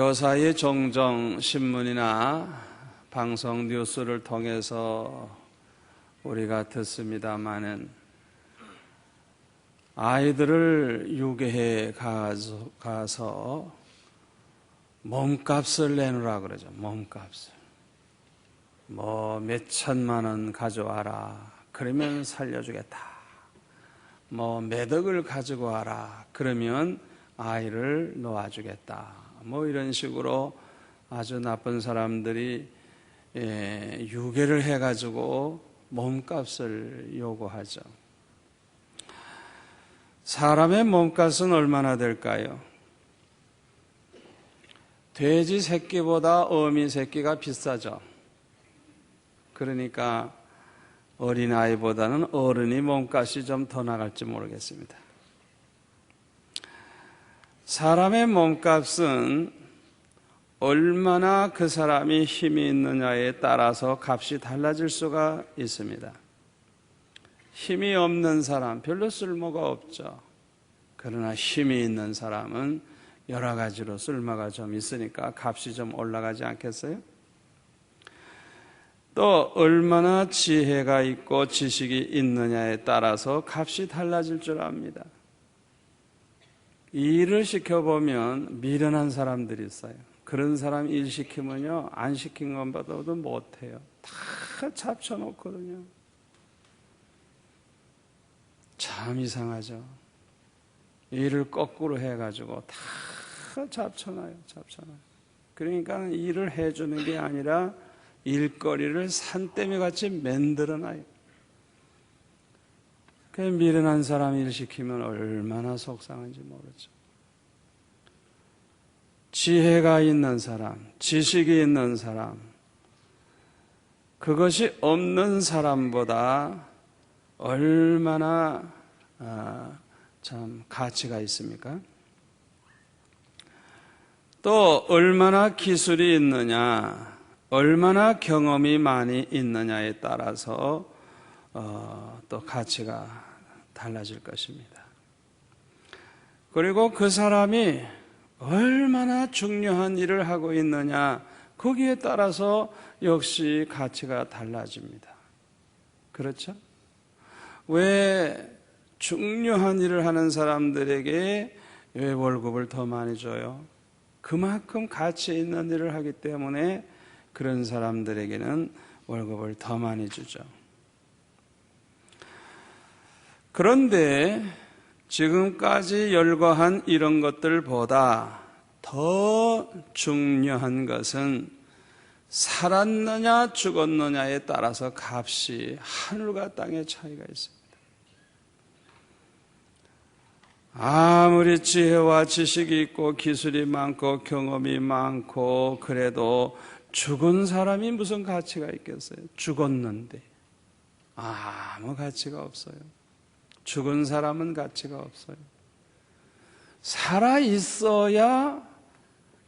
요사이 종종 신문이나 방송 뉴스를 통해서 우리가 듣습니다마는 아이들을 유괴해 가서 몸값을 내놓으라 그러죠. 몸값을. 몇 천만 원 가져와라. 그러면 살려주겠다. 몇 억을 가지고 와라. 그러면 아이를 놓아주겠다. 이런 식으로 아주 나쁜 사람들이 유괴를 해가지고 몸값을 요구하죠. 사람의 몸값은 얼마나 될까요? 돼지 새끼보다 어미 새끼가 비싸죠. 그러니까 어린아이보다는 어른이 몸값이 좀 더 나갈지 모르겠습니다. 사람의 몸값은 얼마나 그 사람이 힘이 있느냐에 따라서 값이 달라질 수가 있습니다. 힘이 없는 사람 별로 쓸모가 없죠. 그러나 힘이 있는 사람은 여러 가지로 쓸모가 좀 있으니까 값이 좀 올라가지 않겠어요? 또 얼마나 지혜가 있고 지식이 있느냐에 따라서 값이 달라질 줄 압니다. 일을 시켜보면 미련한 사람들이 있어요. 그런 사람 일 시키면요, 안 시킨 것보다도 못해요. 다 잡쳐놓거든요. 참 이상하죠. 일을 거꾸로 해가지고 다 잡쳐놔요. 그러니까 일을 해주는 게 아니라 일거리를 산더미 같이 만들어놔요. 그 미련한 사람 일 시키면 얼마나 속상한지 모르죠. 지혜가 있는 사람, 지식이 있는 사람, 그것이 없는 사람보다 얼마나 참 가치가 있습니까? 또 얼마나 기술이 있느냐, 얼마나 경험이 많이 있느냐에 따라서 또 가치가 달라질 것입니다. 그리고 그 사람이 얼마나 중요한 일을 하고 있느냐, 거기에 따라서 역시 가치가 달라집니다. 그렇죠? 왜 중요한 일을 하는 사람들에게 왜 월급을 더 많이 줘요? 그만큼 가치 있는 일을 하기 때문에 그런 사람들에게는 월급을 더 많이 주죠. 그런데 지금까지 열거한 이런 것들보다 더 중요한 것은 살았느냐 죽었느냐에 따라서 값이 하늘과 땅의 차이가 있습니다. 아무리 지혜와 지식이 있고 기술이 많고 경험이 많고 그래도 죽은 사람이 무슨 가치가 있겠어요? 죽었는데 아무 가치가 없어요. 죽은 사람은 가치가 없어요. 살아있어야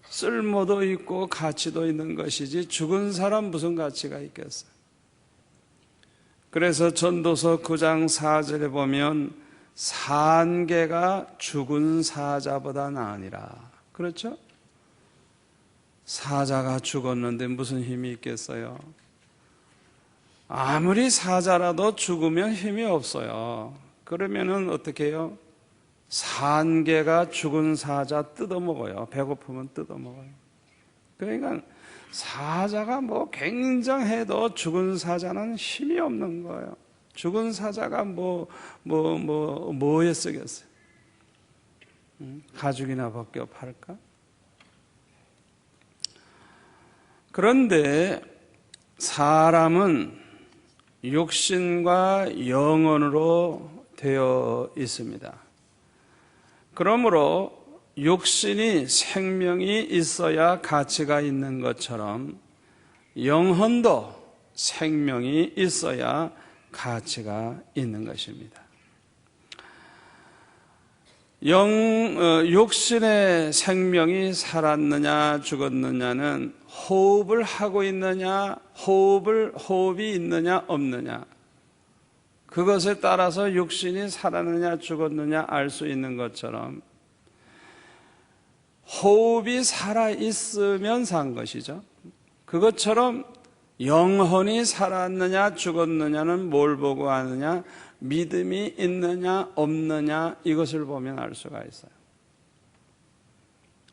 쓸모도 있고 가치도 있는 것이지 죽은 사람 무슨 가치가 있겠어요? 그래서 전도서 9장 4절에 보면 산개가 죽은 사자보다 나으니라. 그렇죠? 사자가 죽었는데 무슨 힘이 있겠어요? 아무리 사자라도 죽으면 힘이 없어요. 그러면은 어떻게 해요? 산개가 죽은 사자 뜯어먹어요. 배고프면 뜯어먹어요. 그러니까 사자가 굉장해도 죽은 사자는 힘이 없는 거예요. 죽은 사자가 뭐에 쓰겠어요? 가죽이나 벗겨 팔까? 그런데 사람은 육신과 영혼으로 되어 있습니다. 그러므로 육신이 생명이 있어야 가치가 있는 것처럼 영혼도 생명이 있어야 가치가 있는 것입니다. 육신의 생명이 살았느냐 죽었느냐는 호흡을 하고 있느냐, 호흡이 있느냐 없느냐, 그것에 따라서 육신이 살았느냐 죽었느냐 알 수 있는 것처럼 호흡이 살아있으면 산 것이죠. 그것처럼 영혼이 살았느냐 죽었느냐는 뭘 보고 아느냐? 믿음이 있느냐 없느냐 이것을 보면 알 수가 있어요.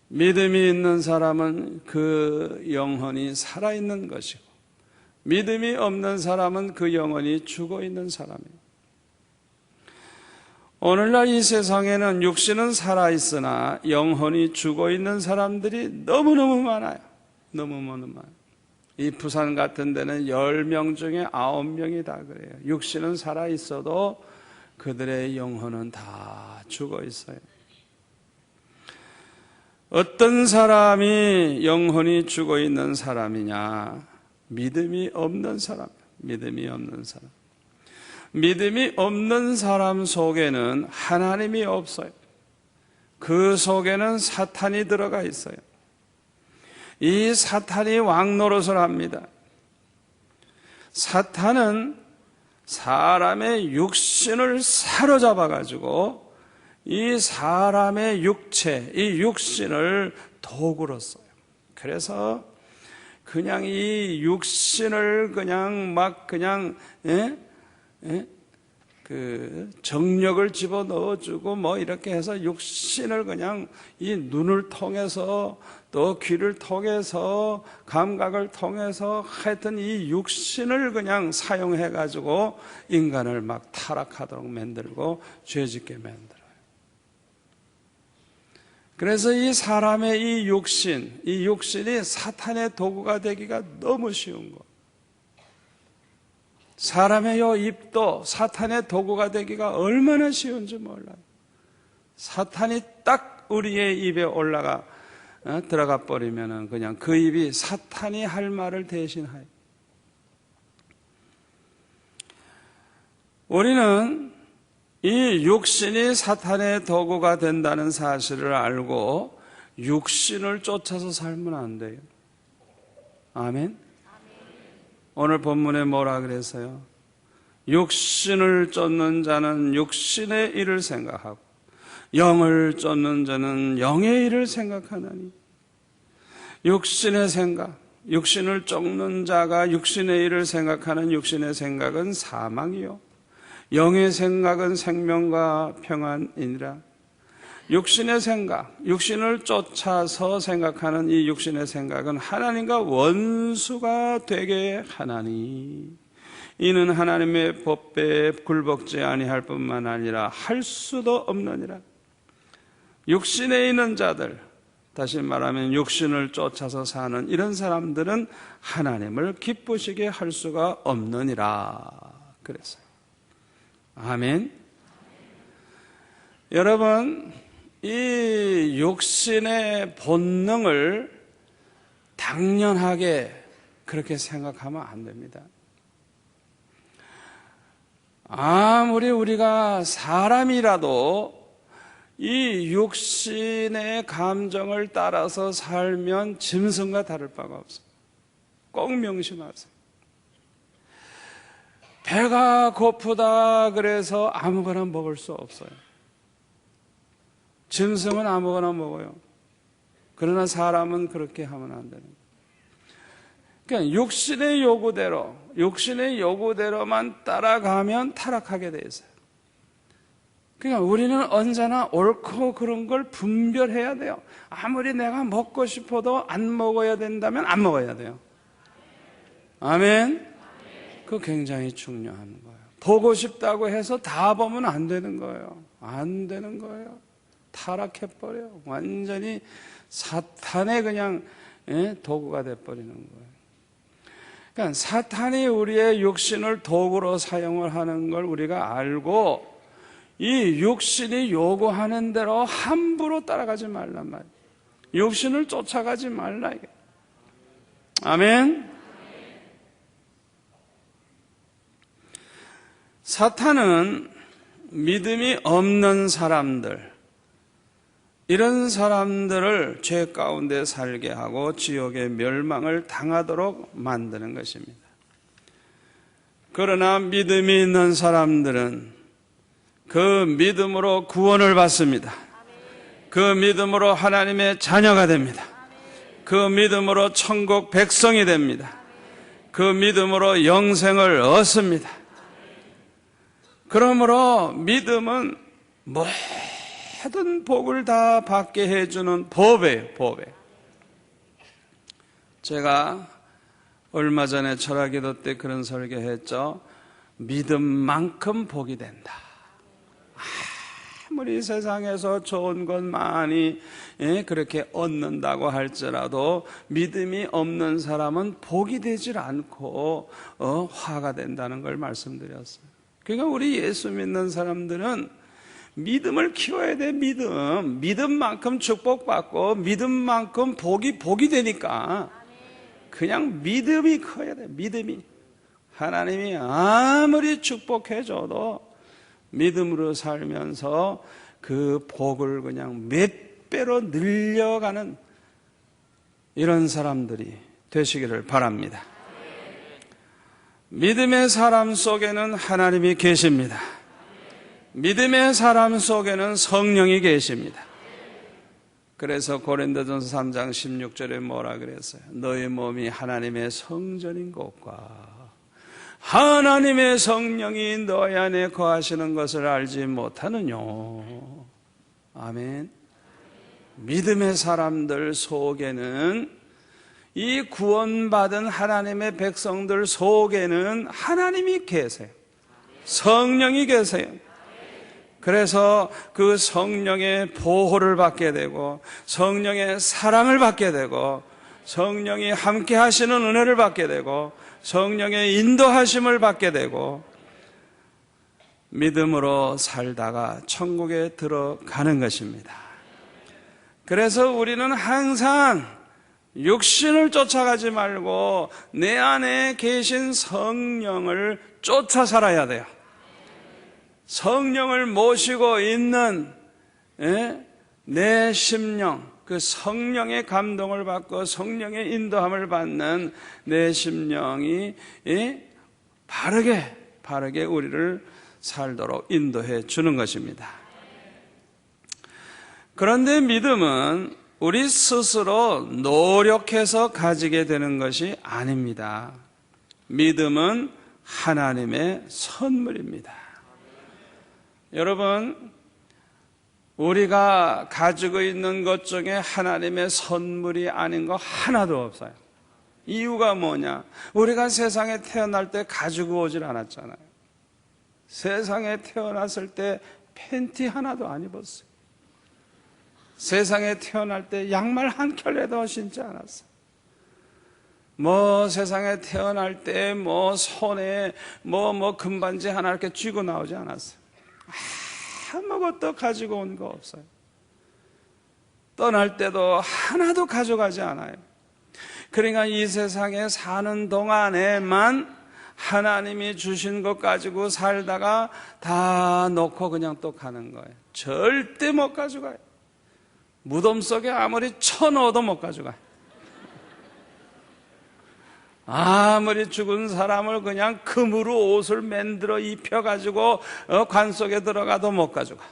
믿음이 있는 사람은 그 영혼이 살아있는 것이고, 믿음이 없는 사람은 그 영혼이 죽어있는 사람이에요. 오늘날 이 세상에는 육신은 살아있으나 영혼이 죽어있는 사람들이 너무너무 많아요. 너무너무 많아요. 이 부산 같은 데는 10명 중에 9명이 다 그래요. 육신은 살아있어도 그들의 영혼은 다 죽어있어요. 어떤 사람이 영혼이 죽어있는 사람이냐? 믿음이 없는 사람. 믿음이 없는 사람. 믿음이 없는 사람 속에는 하나님이 없어요. 그 속에는 사탄이 들어가 있어요. 이 사탄이 왕노릇을 합니다. 사탄은 사람의 육신을 사로잡아 가지고 이 사람의 육체, 이 육신을 도구로 써요. 그래서 그냥 이 육신을 그냥 막 그냥 그 정력을 집어 넣어주고 뭐 이렇게 해서 육신을 그냥 이 눈을 통해서 또 귀를 통해서 감각을 통해서 하여튼 이 육신을 그냥 사용해 가지고 인간을 막 타락하도록 만들고 죄짓게 만들어요. 그래서 이 사람의 이 육신이 사탄의 도구가 되기가 너무 쉬운 거. 사람의 요 입도 사탄의 도구가 되기가 얼마나 쉬운지 몰라요. 사탄이 딱 우리의 입에 들어가 버리면은 그냥 그 입이 사탄이 할 말을 대신하여. 우리는 이 육신이 사탄의 도구가 된다는 사실을 알고 육신을 쫓아서 살면 안 돼요. 아멘. 오늘 본문에 뭐라 그랬어요? 육신을 쫓는 자는 육신의 일을 생각하고 영을 쫓는 자는 영의 일을 생각하나니. 육신의 생각, 육신을 쫓는 자가 육신의 일을 생각하는 육신의 생각은 사망이요, 영의 생각은 생명과 평안이니라. 육신의 생각, 육신을 쫓아서 생각하는 이 육신의 생각은 하나님과 원수가 되게 하나니, 이는 하나님의 법에 굴복지 아니할 뿐만 아니라 할 수도 없느니라. 육신에 있는 자들, 다시 말하면 육신을 쫓아서 사는 이런 사람들은 하나님을 기쁘시게 할 수가 없느니라 그랬어요. 아멘. 여러분, 이 육신의 본능을 당연하게 그렇게 생각하면 안 됩니다. 아무리 우리가 사람이라도 이 육신의 감정을 따라서 살면 짐승과 다를 바가 없어요. 꼭 명심하세요. 배가 고프다 그래서 아무거나 먹을 수 없어요. 짐승은 아무거나 먹어요. 그러나 사람은 그렇게 하면 안 되는 거예요. 그러니까 육신의 요구대로만 따라가면 타락하게 돼 있어요. 그러니까 우리는 언제나 옳고 그런 걸 분별해야 돼요. 아무리 내가 먹고 싶어도 안 먹어야 된다면 안 먹어야 돼요. 아멘. 그거 굉장히 중요한 거예요. 보고 싶다고 해서 다 보면 안 되는 거예요. 안 되는 거예요. 타락해버려요. 완전히 사탄의 그냥 도구가 돼버리는 거예요. 그러니까 사탄이 우리의 육신을 도구로 사용을 하는 걸 우리가 알고 이 육신이 요구하는 대로 함부로 따라가지 말란 말이에요. 육신을 쫓아가지 말라 이게. 아멘. 사탄은 믿음이 없는 사람들, 이런 사람들을 죄 가운데 살게 하고 지옥의 멸망을 당하도록 만드는 것입니다. 그러나 믿음이 있는 사람들은 그 믿음으로 구원을 받습니다. 그 믿음으로 하나님의 자녀가 됩니다. 그 믿음으로 천국 백성이 됩니다. 그 믿음으로 영생을 얻습니다. 그러므로 믿음은 모든 복을 다 받게 해주는 법이에요. 법이에요. 제가 얼마 전에 철학기도 때 그런 설교했죠. 믿음만큼 복이 된다. 아무리 세상에서 좋은 것 많이 그렇게 얻는다고 할지라도 믿음이 없는 사람은 복이 되질 않고 화가 된다는 걸 말씀드렸어요. 그러니까 우리 예수 믿는 사람들은 믿음을 키워야 돼. 믿음만큼 축복받고 믿음만큼 복이 되니까 그냥 믿음이 커야 돼. 믿음이. 하나님이 아무리 축복해줘도 믿음으로 살면서 그 복을 그냥 몇 배로 늘려가는 이런 사람들이 되시기를 바랍니다. 믿음의 사람 속에는 하나님이 계십니다. 믿음의 사람 속에는 성령이 계십니다. 그래서 고린도전서 3장 16절에 뭐라 그랬어요? 너희 몸이 하나님의 성전인 것과 하나님의 성령이 너희 안에 거하시는 것을 알지 못하느냐. 아멘. 믿음의 사람들 속에는, 이 구원받은 하나님의 백성들 속에는 하나님이 계세요. 성령이 계세요. 그래서 그 성령의 보호를 받게 되고 성령의 사랑을 받게 되고 성령이 함께 하시는 은혜를 받게 되고 성령의 인도하심을 받게 되고 믿음으로 살다가 천국에 들어가는 것입니다. 그래서 우리는 항상 육신을 쫓아가지 말고 내 안에 계신 성령을 쫓아 살아야 돼요. 성령을 모시고 있는 내 심령, 그 성령의 감동을 받고 성령의 인도함을 받는 내 심령이 바르게 우리를 살도록 인도해 주는 것입니다. 그런데 믿음은 우리 스스로 노력해서 가지게 되는 것이 아닙니다. 믿음은 하나님의 선물입니다. 여러분, 우리가 가지고 있는 것 중에 하나님의 선물이 아닌 거 하나도 없어요. 이유가 뭐냐? 우리가 세상에 태어날 때 가지고 오질 않았잖아요. 세상에 태어났을 때 팬티 하나도 안 입었어요. 세상에 태어날 때 양말 한 켤레도 신지 않았어요. 세상에 태어날 때 손에 금반지 하나 이렇게 쥐고 나오지 않았어요. 아무것도 가지고 온 거 없어요. 떠날 때도 하나도 가져가지 않아요. 그러니까 이 세상에 사는 동안에만 하나님이 주신 것 가지고 살다가 다 놓고 그냥 또 가는 거예요. 절대 못 가져가요. 무덤 속에 아무리 쳐넣어도 못 가져가요. 아무리 죽은 사람을 그냥 금으로 옷을 만들어 입혀가지고 관 속에 들어가도 못 가져가.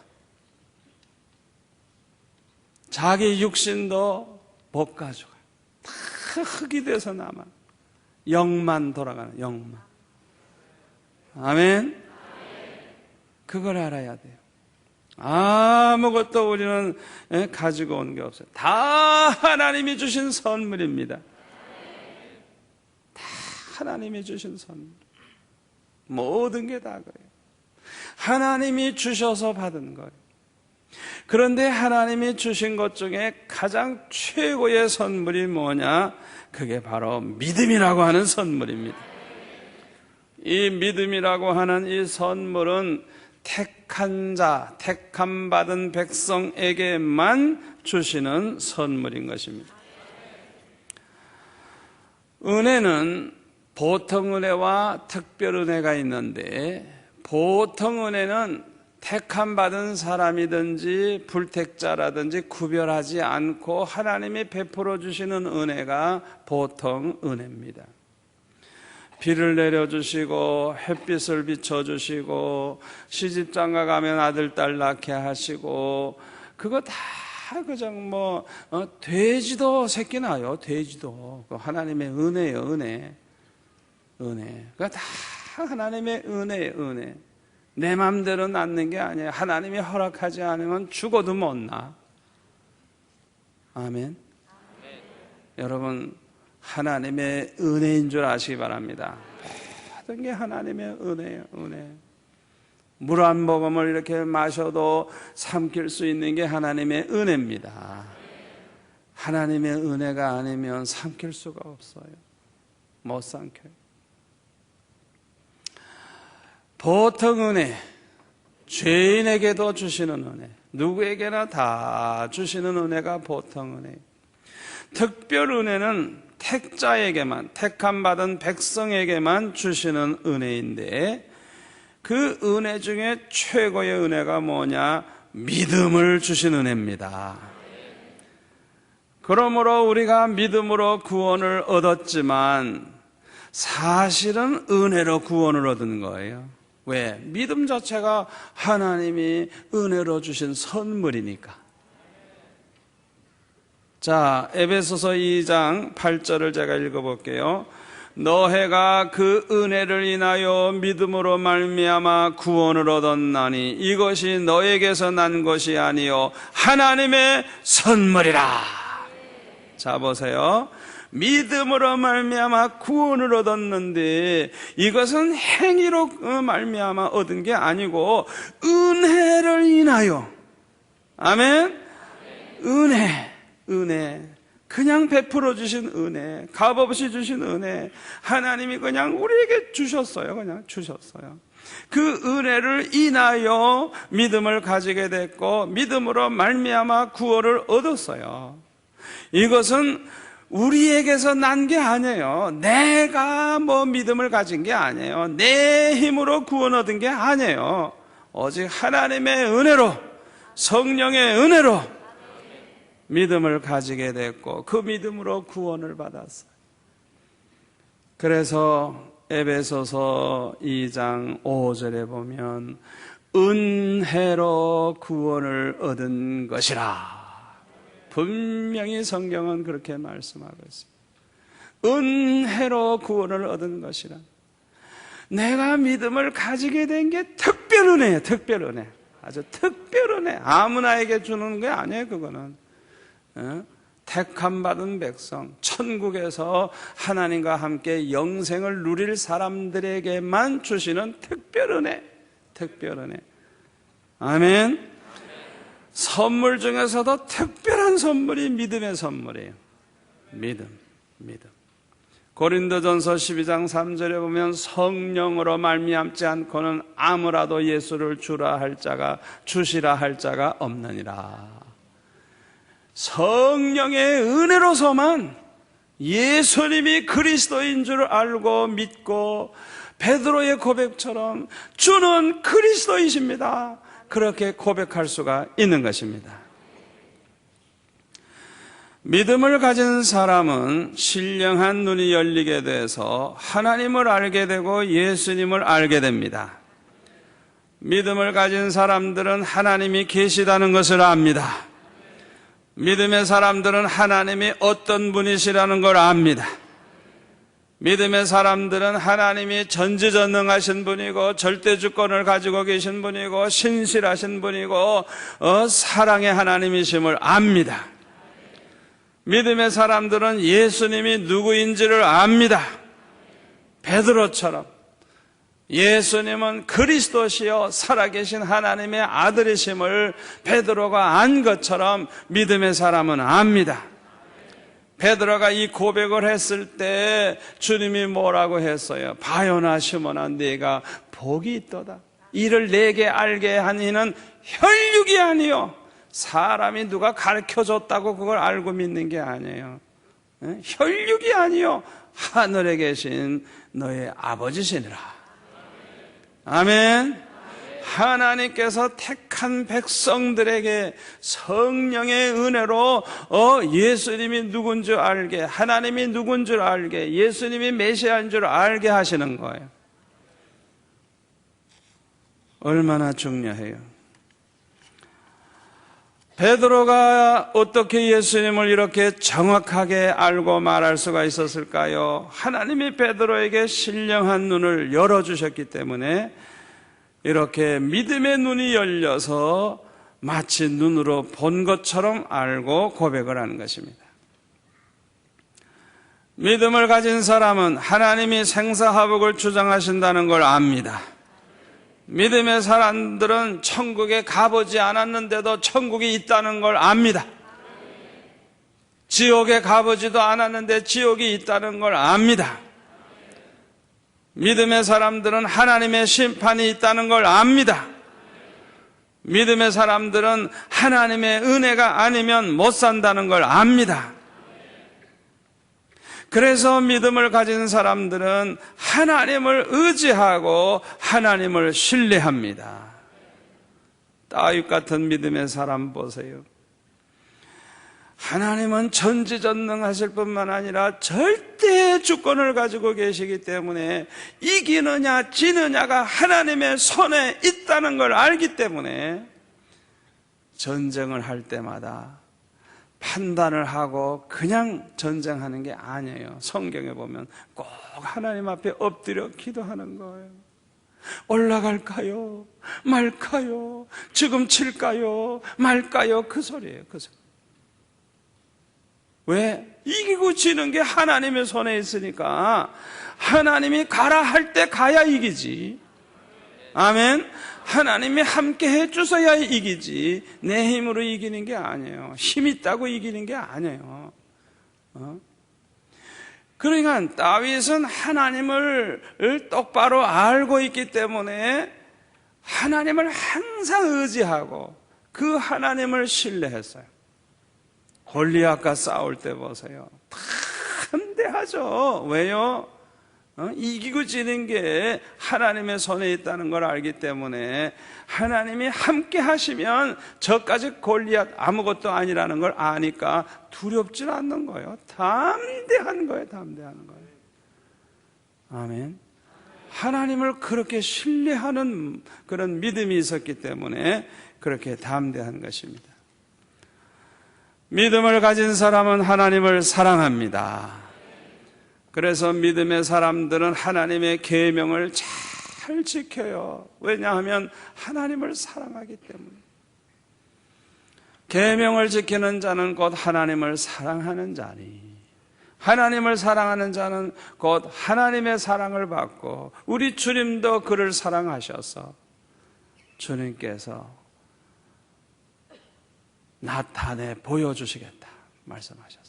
자기 육신도 못 가져가. 다 흙이 돼서 남아. 영만 돌아가는, 영만. 아멘? 그걸 알아야 돼요. 아무것도 우리는 가지고 온 게 없어요. 다 하나님이 주신 선물입니다. 하나님이 주신 선물. 모든 게 다 그래요. 하나님이 주셔서 받은 거예요. 그런데 하나님이 주신 것 중에 가장 최고의 선물이 뭐냐? 그게 바로 믿음이라고 하는 선물입니다. 이 믿음이라고 하는 이 선물은 택한 자, 택함 받은 백성에게만 주시는 선물인 것입니다. 은혜는 보통 은혜와 특별 은혜가 있는데, 보통 은혜는 택함 받은 사람이든지 불택자라든지 구별하지 않고 하나님이 베풀어 주시는 은혜가 보통 은혜입니다. 비를 내려주시고 햇빛을 비춰주시고 시집장가 가면 아들 딸 낳게 하시고 그거 다 그냥 돼지도 새끼 나요. 돼지도 하나님의 은혜예요. 은혜. 그거 다 하나님의 은혜예요. 은혜. 내 맘대로 낳는 게 아니에요. 하나님이 허락하지 않으면 죽어도 못 나. 아멘. 여러분, 하나님의 은혜인 줄 아시기 바랍니다. 모든 게 하나님의 은혜예요. 은혜. 물 한 모금을 이렇게 마셔도 삼킬 수 있는 게 하나님의 은혜입니다. 하나님의 은혜가 아니면 삼킬 수가 없어요. 못 삼켜요. 보통 은혜, 죄인에게도 주시는 은혜, 누구에게나 다 주시는 은혜가 보통 은혜. 특별 은혜는 택자에게만, 택함받은 백성에게만 주시는 은혜인데, 그 은혜 중에 최고의 은혜가 뭐냐? 믿음을 주신 은혜입니다. 그러므로 우리가 믿음으로 구원을 얻었지만 사실은 은혜로 구원을 얻은 거예요. 왜? 믿음 자체가 하나님이 은혜로 주신 선물이니까. 자, 에베소서 2장 8절을 제가 읽어볼게요. 너희가 그 은혜를 인하여 믿음으로 말미암아 구원을 얻었나니 이것이 너에게서 난 것이 아니요 하나님의 선물이라. 자, 보세요. 믿음으로 말미암아 구원을 얻었는데 이것은 행위로 말미암아 얻은 게 아니고 은혜를 인하여. 아멘. 은혜. 그냥 베풀어 주신 은혜, 값없이 주신 은혜, 하나님이 그냥 우리에게 주셨어요. 그냥 주셨어요. 그 은혜를 인하여 믿음을 가지게 됐고 믿음으로 말미암아 구원을 얻었어요. 이것은 우리에게서 난 게 아니에요. 내가 믿음을 가진 게 아니에요. 내 힘으로 구원 얻은 게 아니에요. 오직 하나님의 은혜로, 성령의 은혜로 믿음을 가지게 됐고 그 믿음으로 구원을 받았어요. 그래서 에베소서 2장 5절에 보면 은혜로 구원을 얻은 것이라. 분명히 성경은 그렇게 말씀하고 있습니다. 은혜로 구원을 얻은 것이라. 내가 믿음을 가지게 된 게 특별 은혜예요. 특별 은혜. 아주 특별 은혜. 아무나에게 주는 게 아니에요. 그거는 택함받은 백성, 천국에서 하나님과 함께 영생을 누릴 사람들에게만 주시는 특별 은혜. 특별 은혜. 아멘. 선물 중에서도 특별한 선물이 믿음의 선물이에요. 믿음. 고린도전서 12장 3절에 보면 성령으로 말미암지 않고는 아무라도 예수를 주시라 할 자가 없느니라. 성령의 은혜로서만 예수님이 그리스도인 줄 알고 믿고 베드로의 고백처럼 주는 그리스도이십니다. 그렇게 고백할 수가 있는 것입니다. 믿음을 가진 사람은 신령한 눈이 열리게 돼서 하나님을 알게 되고 예수님을 알게 됩니다. 믿음을 가진 사람들은 하나님이 계시다는 것을 압니다. 믿음의 사람들은 하나님이 어떤 분이시라는 걸 압니다. 믿음의 사람들은 하나님이 전지전능하신 분이고 절대주권을 가지고 계신 분이고 신실하신 분이고 사랑의 하나님이심을 압니다. 믿음의 사람들은 예수님이 누구인지를 압니다. 베드로처럼 예수님은 그리스도시요 살아계신 하나님의 아들이심을 베드로가 안 것처럼 믿음의 사람은 압니다. 베드로가 이 고백을 했을 때 주님이 뭐라고 했어요? 바요나 시몬아 네가 복이 있도다. 이를 내게 알게 한 이는 혈육이 아니요 사람이 누가 가르쳐줬다고 그걸 알고 믿는 게 아니에요. 혈육이 아니요 하늘에 계신 너의 아버지시니라. 아멘. 하나님께서 택한 백성들에게 성령의 은혜로 예수님이 누군 줄 알게, 하나님이 누군 줄 알게, 예수님이 메시아인 줄 알게 하시는 거예요. 얼마나 중요해요. 베드로가 어떻게 예수님을 이렇게 정확하게 알고 말할 수가 있었을까요? 하나님이 베드로에게 신령한 눈을 열어주셨기 때문에 이렇게 믿음의 눈이 열려서 마치 눈으로 본 것처럼 알고 고백을 하는 것입니다. 믿음을 가진 사람은 하나님이 생사화복을 주장하신다는 걸 압니다. 믿음의 사람들은 천국에 가보지 않았는데도 천국이 있다는 걸 압니다. 지옥에 가보지도 않았는데 지옥이 있다는 걸 압니다. 믿음의 사람들은 하나님의 심판이 있다는 걸 압니다. 믿음의 사람들은 하나님의 은혜가 아니면 못 산다는 걸 압니다. 그래서 믿음을 가진 사람들은 하나님을 의지하고 하나님을 신뢰합니다. 다윗 같은 믿음의 사람 보세요. 하나님은 전지전능하실 뿐만 아니라 절대 주권을 가지고 계시기 때문에 이기느냐 지느냐가 하나님의 손에 있다는 걸 알기 때문에 전쟁을 할 때마다 판단을 하고 그냥 전쟁하는 게 아니에요. 성경에 보면 꼭 하나님 앞에 엎드려 기도하는 거예요. 올라갈까요? 말까요? 지금 칠까요? 말까요? 그 소리예요. 그 소리. 왜? 이기고 지는 게 하나님의 손에 있으니까 하나님이 가라 할 때 가야 이기지. 아멘. 하나님이 함께 해주셔야 이기지 내 힘으로 이기는 게 아니에요. 힘 있다고 이기는 게 아니에요. 그러니까 다윗은 하나님을 똑바로 알고 있기 때문에 하나님을 항상 의지하고 그 하나님을 신뢰했어요. 골리앗과 싸울 때 보세요. 담대하죠. 왜요? 이기고 지는 게 하나님의 손에 있다는 걸 알기 때문에 하나님이 함께 하시면 저까지 골리앗 아무것도 아니라는 걸 아니까 두렵지 않는 거예요. 담대한 거예요. 담대한 거예요. 아멘. 하나님을 그렇게 신뢰하는 그런 믿음이 있었기 때문에 그렇게 담대한 것입니다. 믿음을 가진 사람은 하나님을 사랑합니다. 그래서 믿음의 사람들은 하나님의 계명을 잘 지켜요. 왜냐하면 하나님을 사랑하기 때문에. 계명을 지키는 자는 곧 하나님을 사랑하는 자니 하나님을 사랑하는 자는 곧 하나님의 사랑을 받고 우리 주님도 그를 사랑하셔서 주님께서 나타내 보여주시겠다 말씀하셨어요.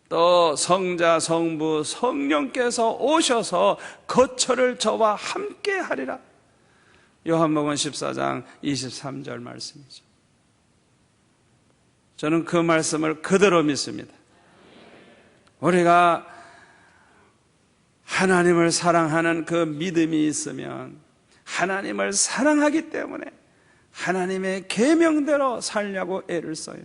또 성자, 성부, 성령께서 오셔서 거처를 저와 함께 하리라. 요한복음 14장 23절 말씀이죠. 저는 그 말씀을 그대로 믿습니다. 우리가 하나님을 사랑하는 그 믿음이 있으면 하나님을 사랑하기 때문에 하나님의 계명대로 살려고 애를 써요.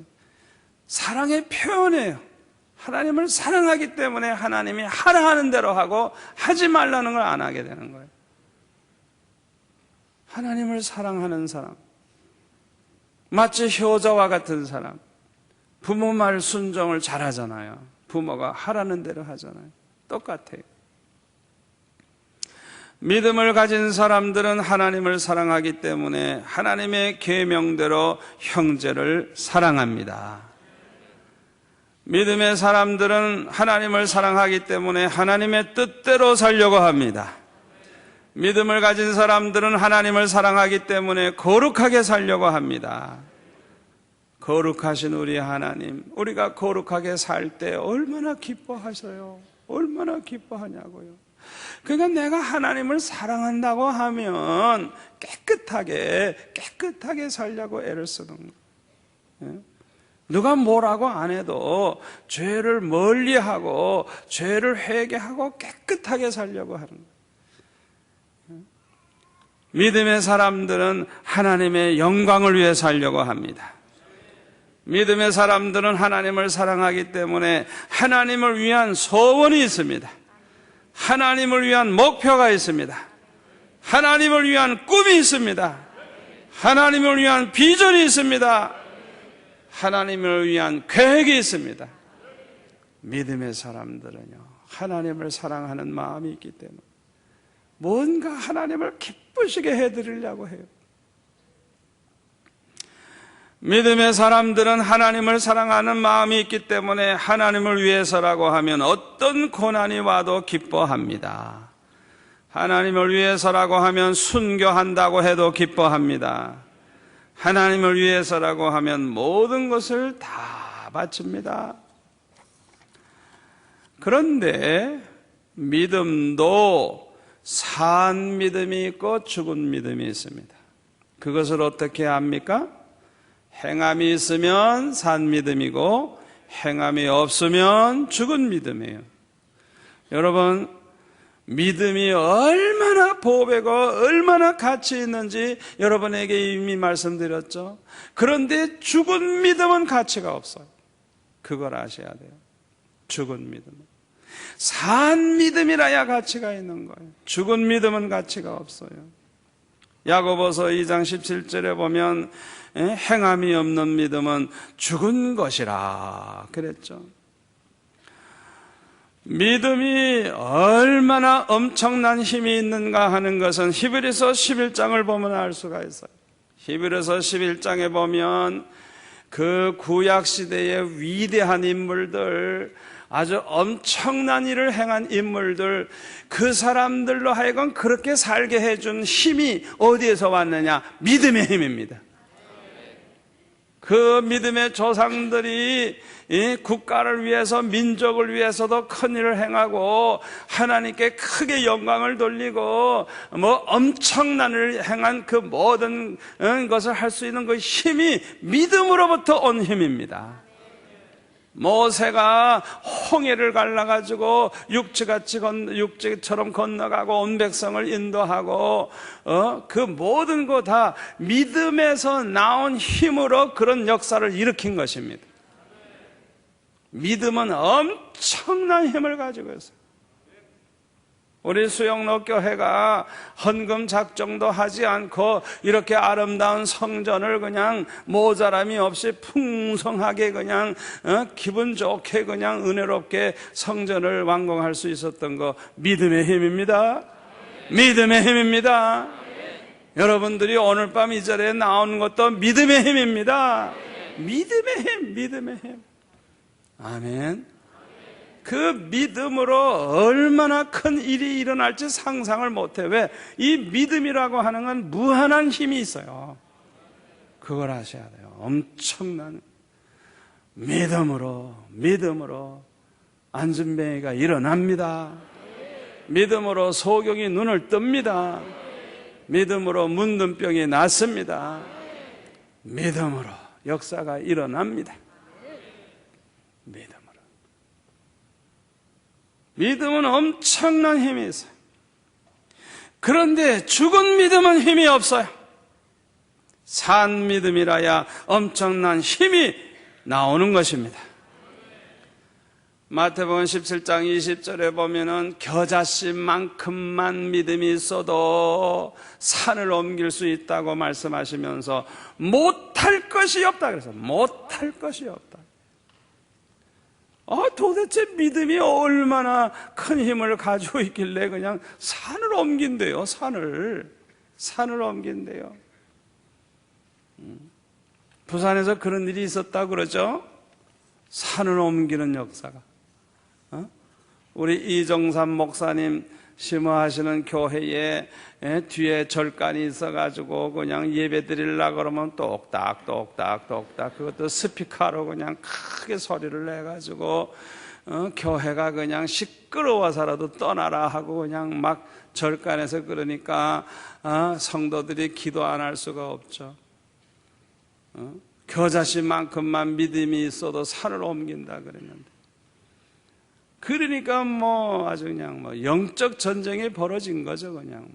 사랑의 표현이에요. 하나님을 사랑하기 때문에 하나님이 하라 하는 대로 하고 하지 말라는 걸 안 하게 되는 거예요. 하나님을 사랑하는 사람, 마치 효자와 같은 사람, 부모 말 순종을 잘하잖아요. 부모가 하라는 대로 하잖아요. 똑같아요. 믿음을 가진 사람들은 하나님을 사랑하기 때문에 하나님의 계명대로 형제를 사랑합니다. 믿음의 사람들은 하나님을 사랑하기 때문에 하나님의 뜻대로 살려고 합니다. 믿음을 가진 사람들은 하나님을 사랑하기 때문에 거룩하게 살려고 합니다. 거룩하신 우리 하나님, 우리가 거룩하게 살 때 얼마나 기뻐하셔요? 얼마나 기뻐하냐고요. 그러니까 내가 하나님을 사랑한다고 하면 깨끗하게 살려고 애를 쓰는 거예요. 누가 뭐라고 안 해도 죄를 멀리하고 죄를 회개하고 깨끗하게 살려고 하는 거예요. 믿음의 사람들은 하나님의 영광을 위해 살려고 합니다. 믿음의 사람들은 하나님을 사랑하기 때문에 하나님을 위한 소원이 있습니다. 하나님을 위한 목표가 있습니다. 하나님을 위한 꿈이 있습니다. 하나님을 위한 비전이 있습니다. 하나님을 위한 계획이 있습니다. 믿음의 사람들은요, 하나님을 사랑하는 마음이 있기 때문에 뭔가 하나님을 기쁘시게 해드리려고 해요. 믿음의 사람들은 하나님을 사랑하는 마음이 있기 때문에 하나님을 위해서라고 하면 어떤 고난이 와도 기뻐합니다. 하나님을 위해서라고 하면 순교한다고 해도 기뻐합니다. 하나님을 위해서라고 하면 모든 것을 다 바칩니다. 그런데 믿음도 산 믿음이 있고 죽은 믿음이 있습니다. 그것을 어떻게 합니까? 행함이 있으면 산 믿음이고 행함이 없으면 죽은 믿음이에요. 여러분, 믿음이 얼마나 보배고 얼마나 가치 있는지 여러분에게 이미 말씀드렸죠. 그런데 죽은 믿음은 가치가 없어요. 그걸 아셔야 돼요. 죽은 믿음은. 산 믿음이라야 가치가 있는 거예요. 죽은 믿음은 가치가 없어요. 야고보서 2장 17절에 보면 행함이 없는 믿음은 죽은 것이라 그랬죠. 믿음이 얼마나 엄청난 힘이 있는가 하는 것은 히브리서 11장을 보면 알 수가 있어요. 히브리서 11장에 보면 그 구약시대의 위대한 인물들, 아주 엄청난 일을 행한 인물들, 그 사람들로 하여금 그렇게 살게 해준 힘이 어디에서 왔느냐? 믿음의 힘입니다. 그 믿음의 조상들이 이 국가를 위해서, 민족을 위해서도 큰 일을 행하고 하나님께 크게 영광을 돌리고 엄청난 일을 행한 그 모든 것을 할 수 있는 그 힘이 믿음으로부터 온 힘입니다. 모세가 홍해를 갈라가지고 육지처럼 건너가고 온 백성을 인도하고 그 모든 거 다 믿음에서 나온 힘으로 그런 역사를 일으킨 것입니다. 믿음은 엄청난 힘을 가지고 있어요. 우리 수영로교회가 헌금 작정도 하지 않고 이렇게 아름다운 성전을 그냥 모자람이 없이 풍성하게 그냥 기분 좋게 그냥 은혜롭게 성전을 완공할 수 있었던 거 믿음의 힘입니다. 믿음의 힘입니다. 여러분들이 오늘 밤 이 자리에 나오는 것도 믿음의 힘입니다. 믿음의 힘, 믿음의 힘. 아멘. 그 믿음으로 얼마나 큰 일이 일어날지 상상을 못해. 왜? 이 믿음이라고 하는 건 무한한 힘이 있어요. 그걸 아셔야 돼요. 엄청난 믿음으로 안진뱅이가 일어납니다. 믿음으로 소경이 눈을 뜹니다. 믿음으로 문둥병이 낫습니다. 믿음으로 역사가 일어납니다. 믿음은 엄청난 힘이 있어요. 그런데 죽은 믿음은 힘이 없어요. 산 믿음이라야 엄청난 힘이 나오는 것입니다. 마태복음 17장 20절에 보면은 겨자씨만큼만 믿음이 있어도 산을 옮길 수 있다고 말씀하시면서 못할 것이 없다 그래서 못할 것이 없다. 도대체 믿음이 얼마나 큰 힘을 가지고 있길래 그냥 산을 옮긴대요. 산을 옮긴대요. 부산에서 그런 일이 있었다 그러죠. 산을 옮기는 역사가. 우리 이정삼 목사님 심호하시는 교회에 뒤에 절간이 있어가지고 그냥 예배 드리려고 그러면 똑딱 그것도 스피커로 그냥 크게 소리를 내가지고 교회가 그냥 시끄러워서라도 떠나라 하고 그냥 막 절간에서 그러니까 성도들이 기도 안 할 수가 없죠. 겨자씨만큼만 믿음이 있어도 산을 옮긴다 그랬는데 그러니까 아주 그냥 영적 전쟁이 벌어진 거죠, 그냥.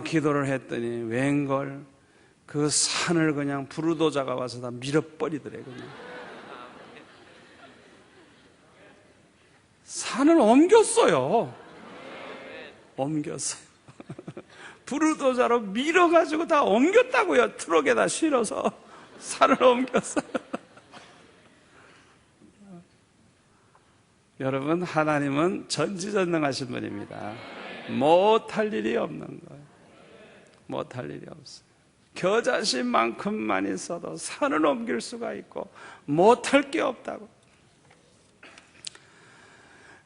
기도를 했더니 웬걸 그 산을 그냥 부르도자가 와서 다 밀어버리더래, 그냥. 산을 옮겼어요. 부르도자로 밀어가지고 다 옮겼다고요, 트럭에다 실어서. 산을 옮겼어요. 여러분, 하나님은 전지전능하신 분입니다. 못할 일이 없는 거예요. 못할 일이 없어요. 겨자씨만큼만 있어도 산을 옮길 수가 있고 못할 게 없다고.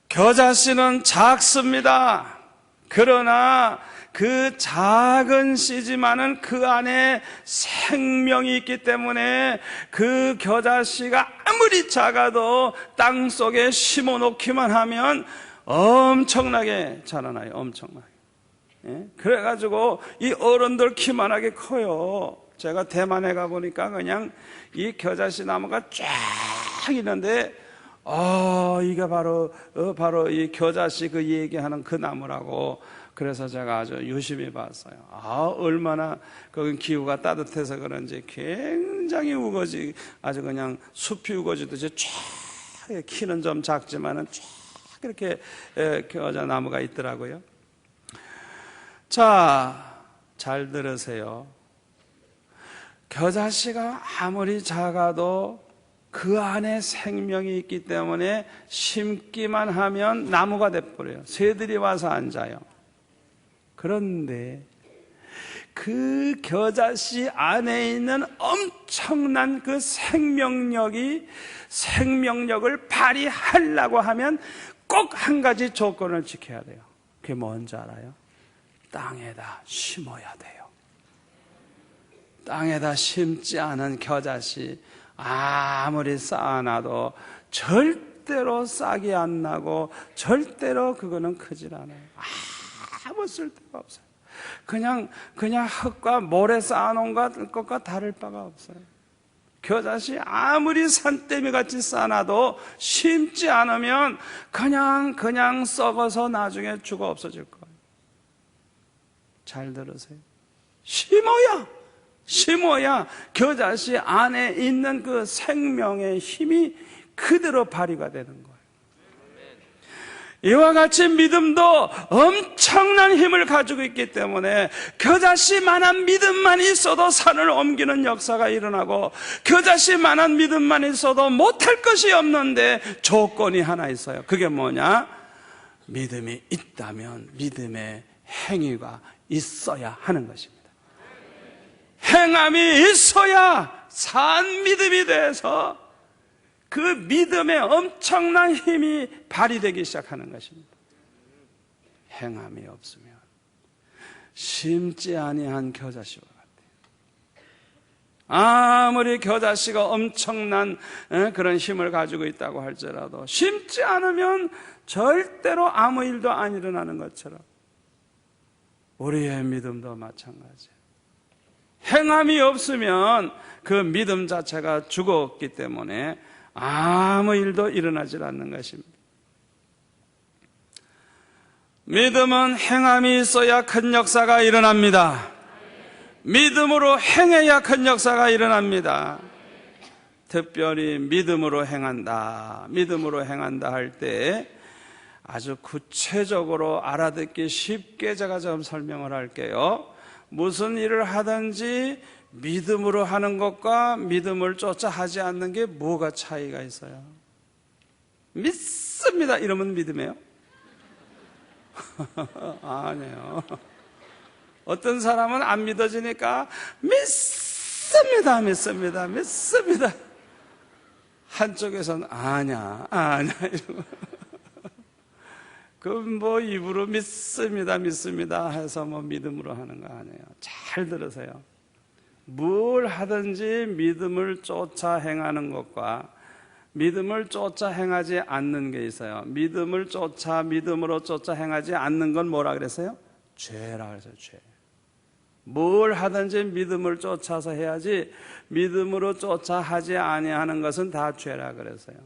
겨자씨는 작습니다. 그러나 그 작은 씨지만은 그 안에 생명이 있기 때문에 그 겨자씨가 아무리 작아도 땅속에 심어놓기만 하면 엄청나게 자라나요. 엄청나게. 예? 그래가지고 이 어른들 키만하게 커요. 제가 대만에 가보니까 그냥 이 겨자씨 나무가 쫙 있는데 이게 바로 이 겨자씨 그 얘기하는 그 나무라고. 그래서 제가 아주 유심히 봤어요. 얼마나 거긴 기후가 따뜻해서 그런지 굉장히 아주 그냥 숲이 우거지듯이 쫙, 키는 좀 작지만은 쫙 이렇게 겨자 나무가 있더라고요. 자, 잘 들으세요. 겨자씨가 아무리 작아도 그 안에 생명이 있기 때문에 심기만 하면 나무가 돼버려요. 새들이 와서 앉아요. 그런데 그 겨자씨 안에 있는 엄청난 그 생명력을 발휘하려고 하면 꼭 한 가지 조건을 지켜야 돼요. 그게 뭔지 알아요? 땅에다 심어야 돼요. 땅에다 심지 않은 겨자씨 아무리 쌓아놔도 절대로 싹이 안 나고 절대로 그거는 크질 않아요. 아무 쓸데가 없어요. 그냥 흙과 모래 쌓아놓은 것과 다를 바가 없어요. 겨자씨 아무리 산더미 같이 쌓아놔도 심지 않으면 그냥 썩어서 나중에 죽어 없어질 거예요. 잘 들으세요. 심어야 겨자씨 안에 있는 그 생명의 힘이 그대로 발휘가 되는 거예요. 이와 같이 믿음도 엄청난 힘을 가지고 있기 때문에 겨자씨만한 믿음만 있어도 산을 옮기는 역사가 일어나고, 겨자씨만한 믿음만 있어도 못할 것이 없는데 조건이 하나 있어요. 그게 뭐냐? 믿음이 있다면 믿음의 행위가 있어야 하는 것입니다. 행함이 있어야 산 믿음이 돼서 그 믿음의 엄청난 힘이 발휘되기 시작하는 것입니다. 행함이 없으면 심지 아니한 겨자씨와 같아요. 아무리 겨자씨가 엄청난 그런 힘을 가지고 있다고 할지라도 심지 않으면 절대로 아무 일도 안 일어나는 것처럼 우리의 믿음도 마찬가지예요. 행함이 없으면 그 믿음 자체가 죽었기 때문에 아무 일도 일어나질 않는 것입니다. 믿음은 행함이 있어야 큰 역사가 일어납니다. 믿음으로 행해야 큰 역사가 일어납니다. 특별히 믿음으로 행한다 할 때 아주 구체적으로 알아듣기 쉽게 제가 좀 설명을 할게요. 무슨 일을 하든지 믿음으로 하는 것과 믿음을 쫓아 하지 않는 게 뭐가 차이가 있어요? 믿습니다 이러면 믿음이에요? 아니에요. 어떤 사람은 안 믿어지니까 믿습니다 한쪽에서는 아니야 이러고 그럼 뭐 입으로 믿습니다 해서 뭐 믿음으로 하는 거 아니에요. 잘 들으세요. 뭘 하든지 믿음을 쫓아 행하는 것과 믿음을 쫓아 행하지 않는 게 있어요. 믿음으로 쫓아 행하지 않는 건 뭐라 그랬어요? 죄라 그랬어요. 죄. 뭘 하든지 믿음을 쫓아서 해야지 믿음으로 쫓아 하지 아니하는 것은 다 죄라 그랬어요.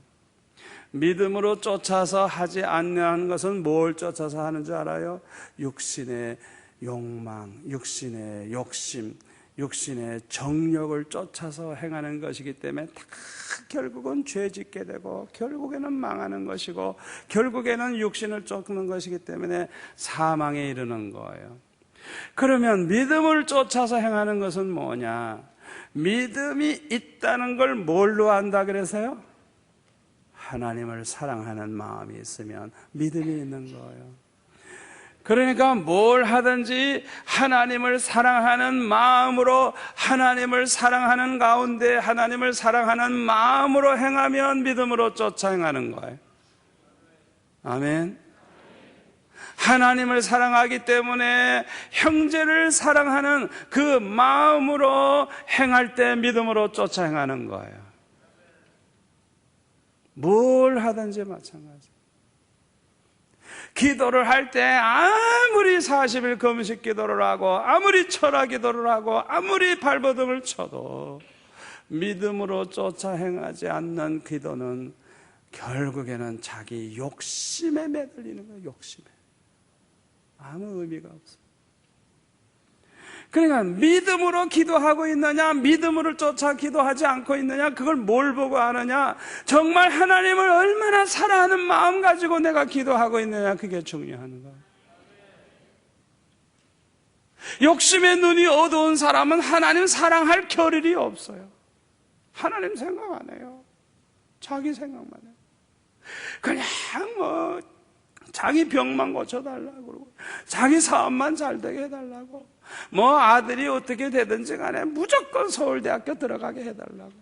믿음으로 쫓아서 하지 않는 것은 뭘 쫓아서 하는 줄 알아요? 육신의 욕망, 육신의 욕심, 육신의 정력을 쫓아서 행하는 것이기 때문에 다 결국은 죄 짓게 되고 결국에는 망하는 것이고 결국에는 육신을 쫓는 것이기 때문에 사망에 이르는 거예요. 그러면 믿음을 쫓아서 행하는 것은 뭐냐? 믿음이 있다는 걸 뭘로 안다 그래서요? 하나님을 사랑하는 마음이 있으면 믿음이 있는 거예요. 그러니까 뭘 하든지 하나님을 사랑하는 마음으로, 하나님을 사랑하는 가운데 하나님을 사랑하는 마음으로 행하면 믿음으로 쫓아 행하는 거예요. 아멘. 하나님을 사랑하기 때문에 형제를 사랑하는 그 마음으로 행할 때 믿음으로 쫓아 행하는 거예요. 뭘 하든지 마찬가지. 기도를 할 때 아무리 40일 금식 기도를 하고 아무리 철학 기도를 하고 아무리 발버둥을 쳐도 믿음으로 쫓아 행하지 않는 기도는 결국에는 자기 욕심에 매달리는 거예요. 욕심에. 아무 의미가 없어요. 그러니까 믿음으로 기도하고 있느냐, 믿음으로 쫓아 기도하지 않고 있느냐, 그걸 뭘 보고 아느냐, 정말 하나님을 얼마나 사랑하는 마음 가지고 내가 기도하고 있느냐, 그게 중요한 거예요. 욕심의 눈이 어두운 사람은 하나님 사랑할 겨를이 없어요. 하나님 생각 안 해요. 자기 생각만 해요. 그냥 자기 병만 고쳐달라고 그러고 자기 사업만 잘 되게 해달라고, 아들이 어떻게 되든지 간에 무조건 서울대학교 들어가게 해달라고.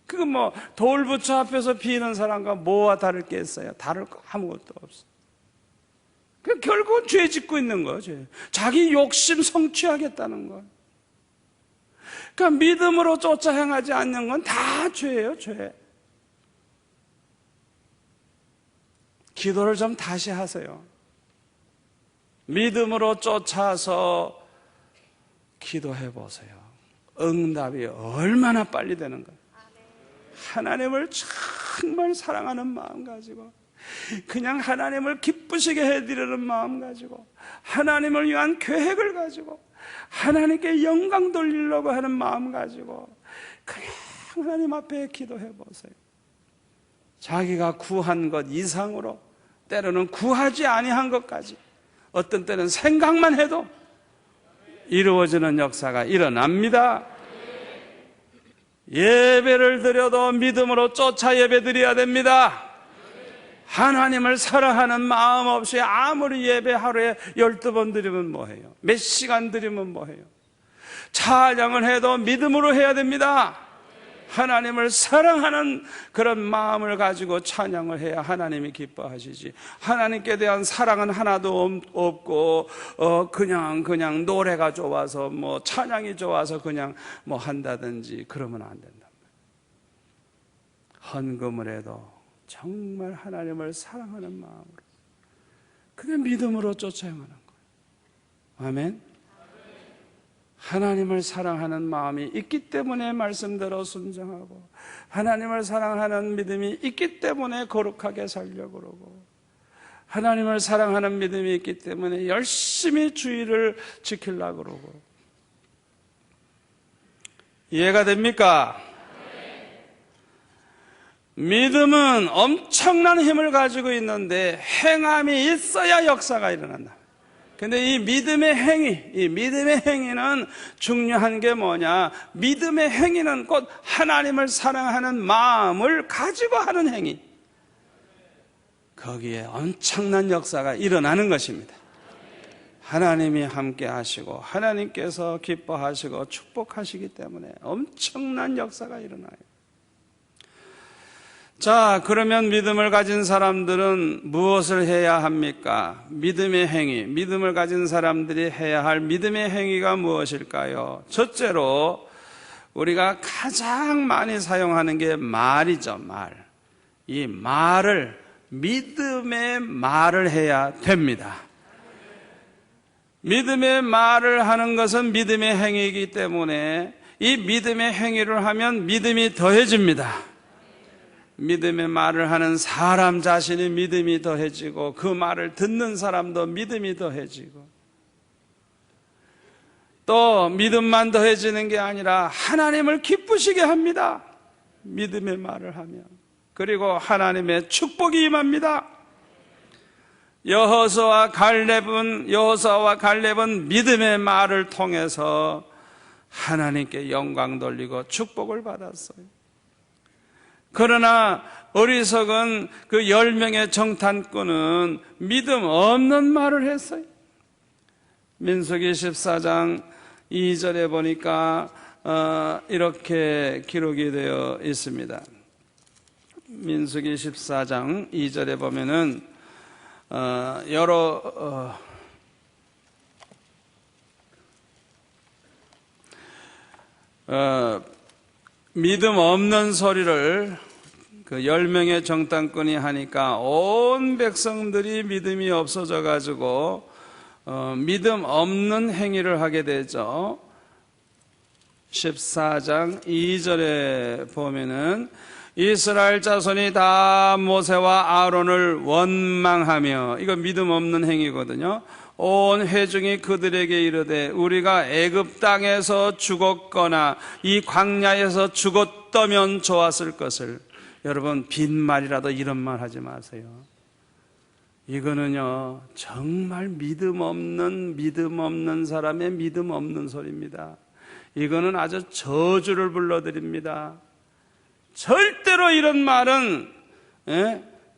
그거 돌부처 앞에서 비는 사람과 뭐와 다를 게 있어요? 다를 거 아무것도 없어. 결국은 죄 짓고 있는 거죠. 자기 욕심 성취하겠다는 거. 그러니까 믿음으로 쫓아 행하지 않는 건 다 죄예요, 죄. 기도를 좀 다시 하세요. 믿음으로 쫓아서 기도해 보세요. 응답이 얼마나 빨리 되는가. 하나님을 정말 사랑하는 마음 가지고, 그냥 하나님을 기쁘시게 해드리는 마음 가지고, 하나님을 위한 계획을 가지고, 하나님께 영광 돌리려고 하는 마음 가지고 그냥 하나님 앞에 기도해 보세요. 자기가 구한 것 이상으로, 때로는 구하지 아니한 것까지, 어떤 때는 생각만 해도 이루어지는 역사가 일어납니다. 예배를 드려도 믿음으로 쫓아 예배 드려야 됩니다. 하나님을 사랑하는 마음 없이 아무리 예배 하루에 12번 드리면 뭐해요? 몇 시간 드리면 뭐해요? 찬양을 해도 믿음으로 해야 됩니다. 하나님을 사랑하는 그런 마음을 가지고 찬양을 해야 하나님이 기뻐하시지, 하나님께 대한 사랑은 하나도 없고 그냥 노래가 좋아서 찬양이 좋아서 그냥 한다든지 그러면 안 된다. 헌금을 해도 정말 하나님을 사랑하는 마음으로, 그게 믿음으로 쫓아 행하는 거예요. 아멘. 하나님을 사랑하는 마음이 있기 때문에 말씀대로 순종하고, 하나님을 사랑하는 믿음이 있기 때문에 거룩하게 살려고 그러고, 하나님을 사랑하는 믿음이 있기 때문에 열심히 주의를 지키려고 그러고. 이해가 됩니까? 믿음은 엄청난 힘을 가지고 있는데 행함이 있어야 역사가 일어난다. 근데 이 믿음의 행위는 중요한 게 뭐냐? 믿음의 행위는 곧 하나님을 사랑하는 마음을 가지고 하는 행위. 거기에 엄청난 역사가 일어나는 것입니다. 하나님이 함께 하시고 하나님께서 기뻐하시고 축복하시기 때문에 엄청난 역사가 일어나요. 자, 그러면 믿음을 가진 사람들은 무엇을 해야 합니까? 믿음의 행위, 믿음을 가진 사람들이 해야 할 믿음의 행위가 무엇일까요? 첫째로 우리가 가장 많이 사용하는 게 말이죠, 말. 이 말을, 믿음의 말을 해야 됩니다. 믿음의 말을 하는 것은 믿음의 행위이기 때문에 이 믿음의 행위를 하면 믿음이 더해집니다. 믿음의 말을 하는 사람 자신이 믿음이 더해지고, 그 말을 듣는 사람도 믿음이 더해지고, 또 믿음만 더해지는 게 아니라 하나님을 기쁘시게 합니다. 믿음의 말을 하면. 그리고 하나님의 축복이 임합니다. 여호수아와 갈렙은 믿음의 말을 통해서 하나님께 영광 돌리고 축복을 받았어요. 그러나 어리석은 그 10명의 정탐꾼은 믿음 없는 말을 했어요. 민수기 14장 2절에 보니까 이렇게 기록이 되어 있습니다. 민수기 14장 2절에 보면은 여러 믿음 없는 소리를 그 10명의 정탐꾼이 하니까 온 백성들이 믿음이 없어져 가지고 믿음 없는 행위를 하게 되죠. 14장 2절에 보면은 이스라엘 자손이 다 모세와 아론을 원망하며, 이거 믿음 없는 행위거든요. 온 회중이 그들에게 이르되 우리가 애굽 땅에서 죽었거나 이 광야에서 죽었다면 좋았을 것을. 여러분, 빈말이라도 이런 말 하지 마세요. 이거는요 정말 믿음 없는 사람의 믿음 없는 소리입니다. 이거는 아주 저주를 불러드립니다. 절대로 이런 말은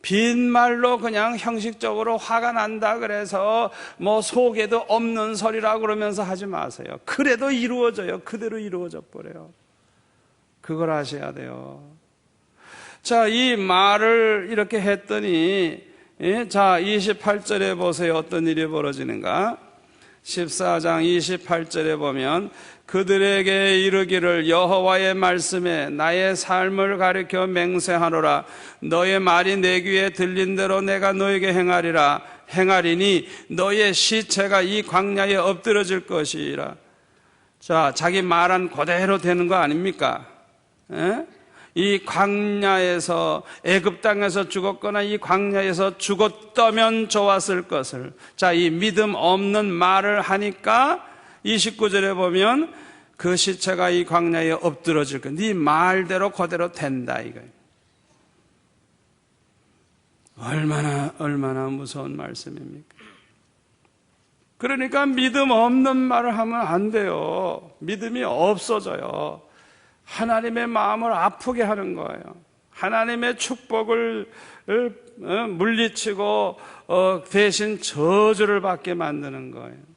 빈말로 그냥 형식적으로 화가 난다 그래서 뭐 속에도 없는 소리라고 그러면서 하지 마세요. 그래도 이루어져요. 그대로 이루어져 버려요. 그걸 아셔야 돼요. 자, 이 말을 이렇게 했더니 자, 28절에 보세요. 어떤 일이 벌어지는가? 14장 28절에 보면 그들에게 이르기를 여호와의 말씀에 나의 삶을 가리켜 맹세하노라. 너의 말이 내 귀에 들린 대로 내가 너에게 행하리니 너의 시체가 이 광야에 엎드러질 것이라. 자, 자기 말한 그대로 되는 거 아닙니까? 이 광야에서, 애굽 땅에서 죽었거나 이 광야에서 죽었다면 좋았을 것을. 자, 이 믿음 없는 말을 하니까 29절에 보면 그 시체가 이 광야에 엎드러질 것. 네 말대로 그대로 된다 이거예요. 얼마나 무서운 말씀입니까? 그러니까 믿음 없는 말을 하면 안 돼요. 믿음이 없어져요. 하나님의 마음을 아프게 하는 거예요. 하나님의 축복을 물리치고 대신 저주를 받게 만드는 거예요.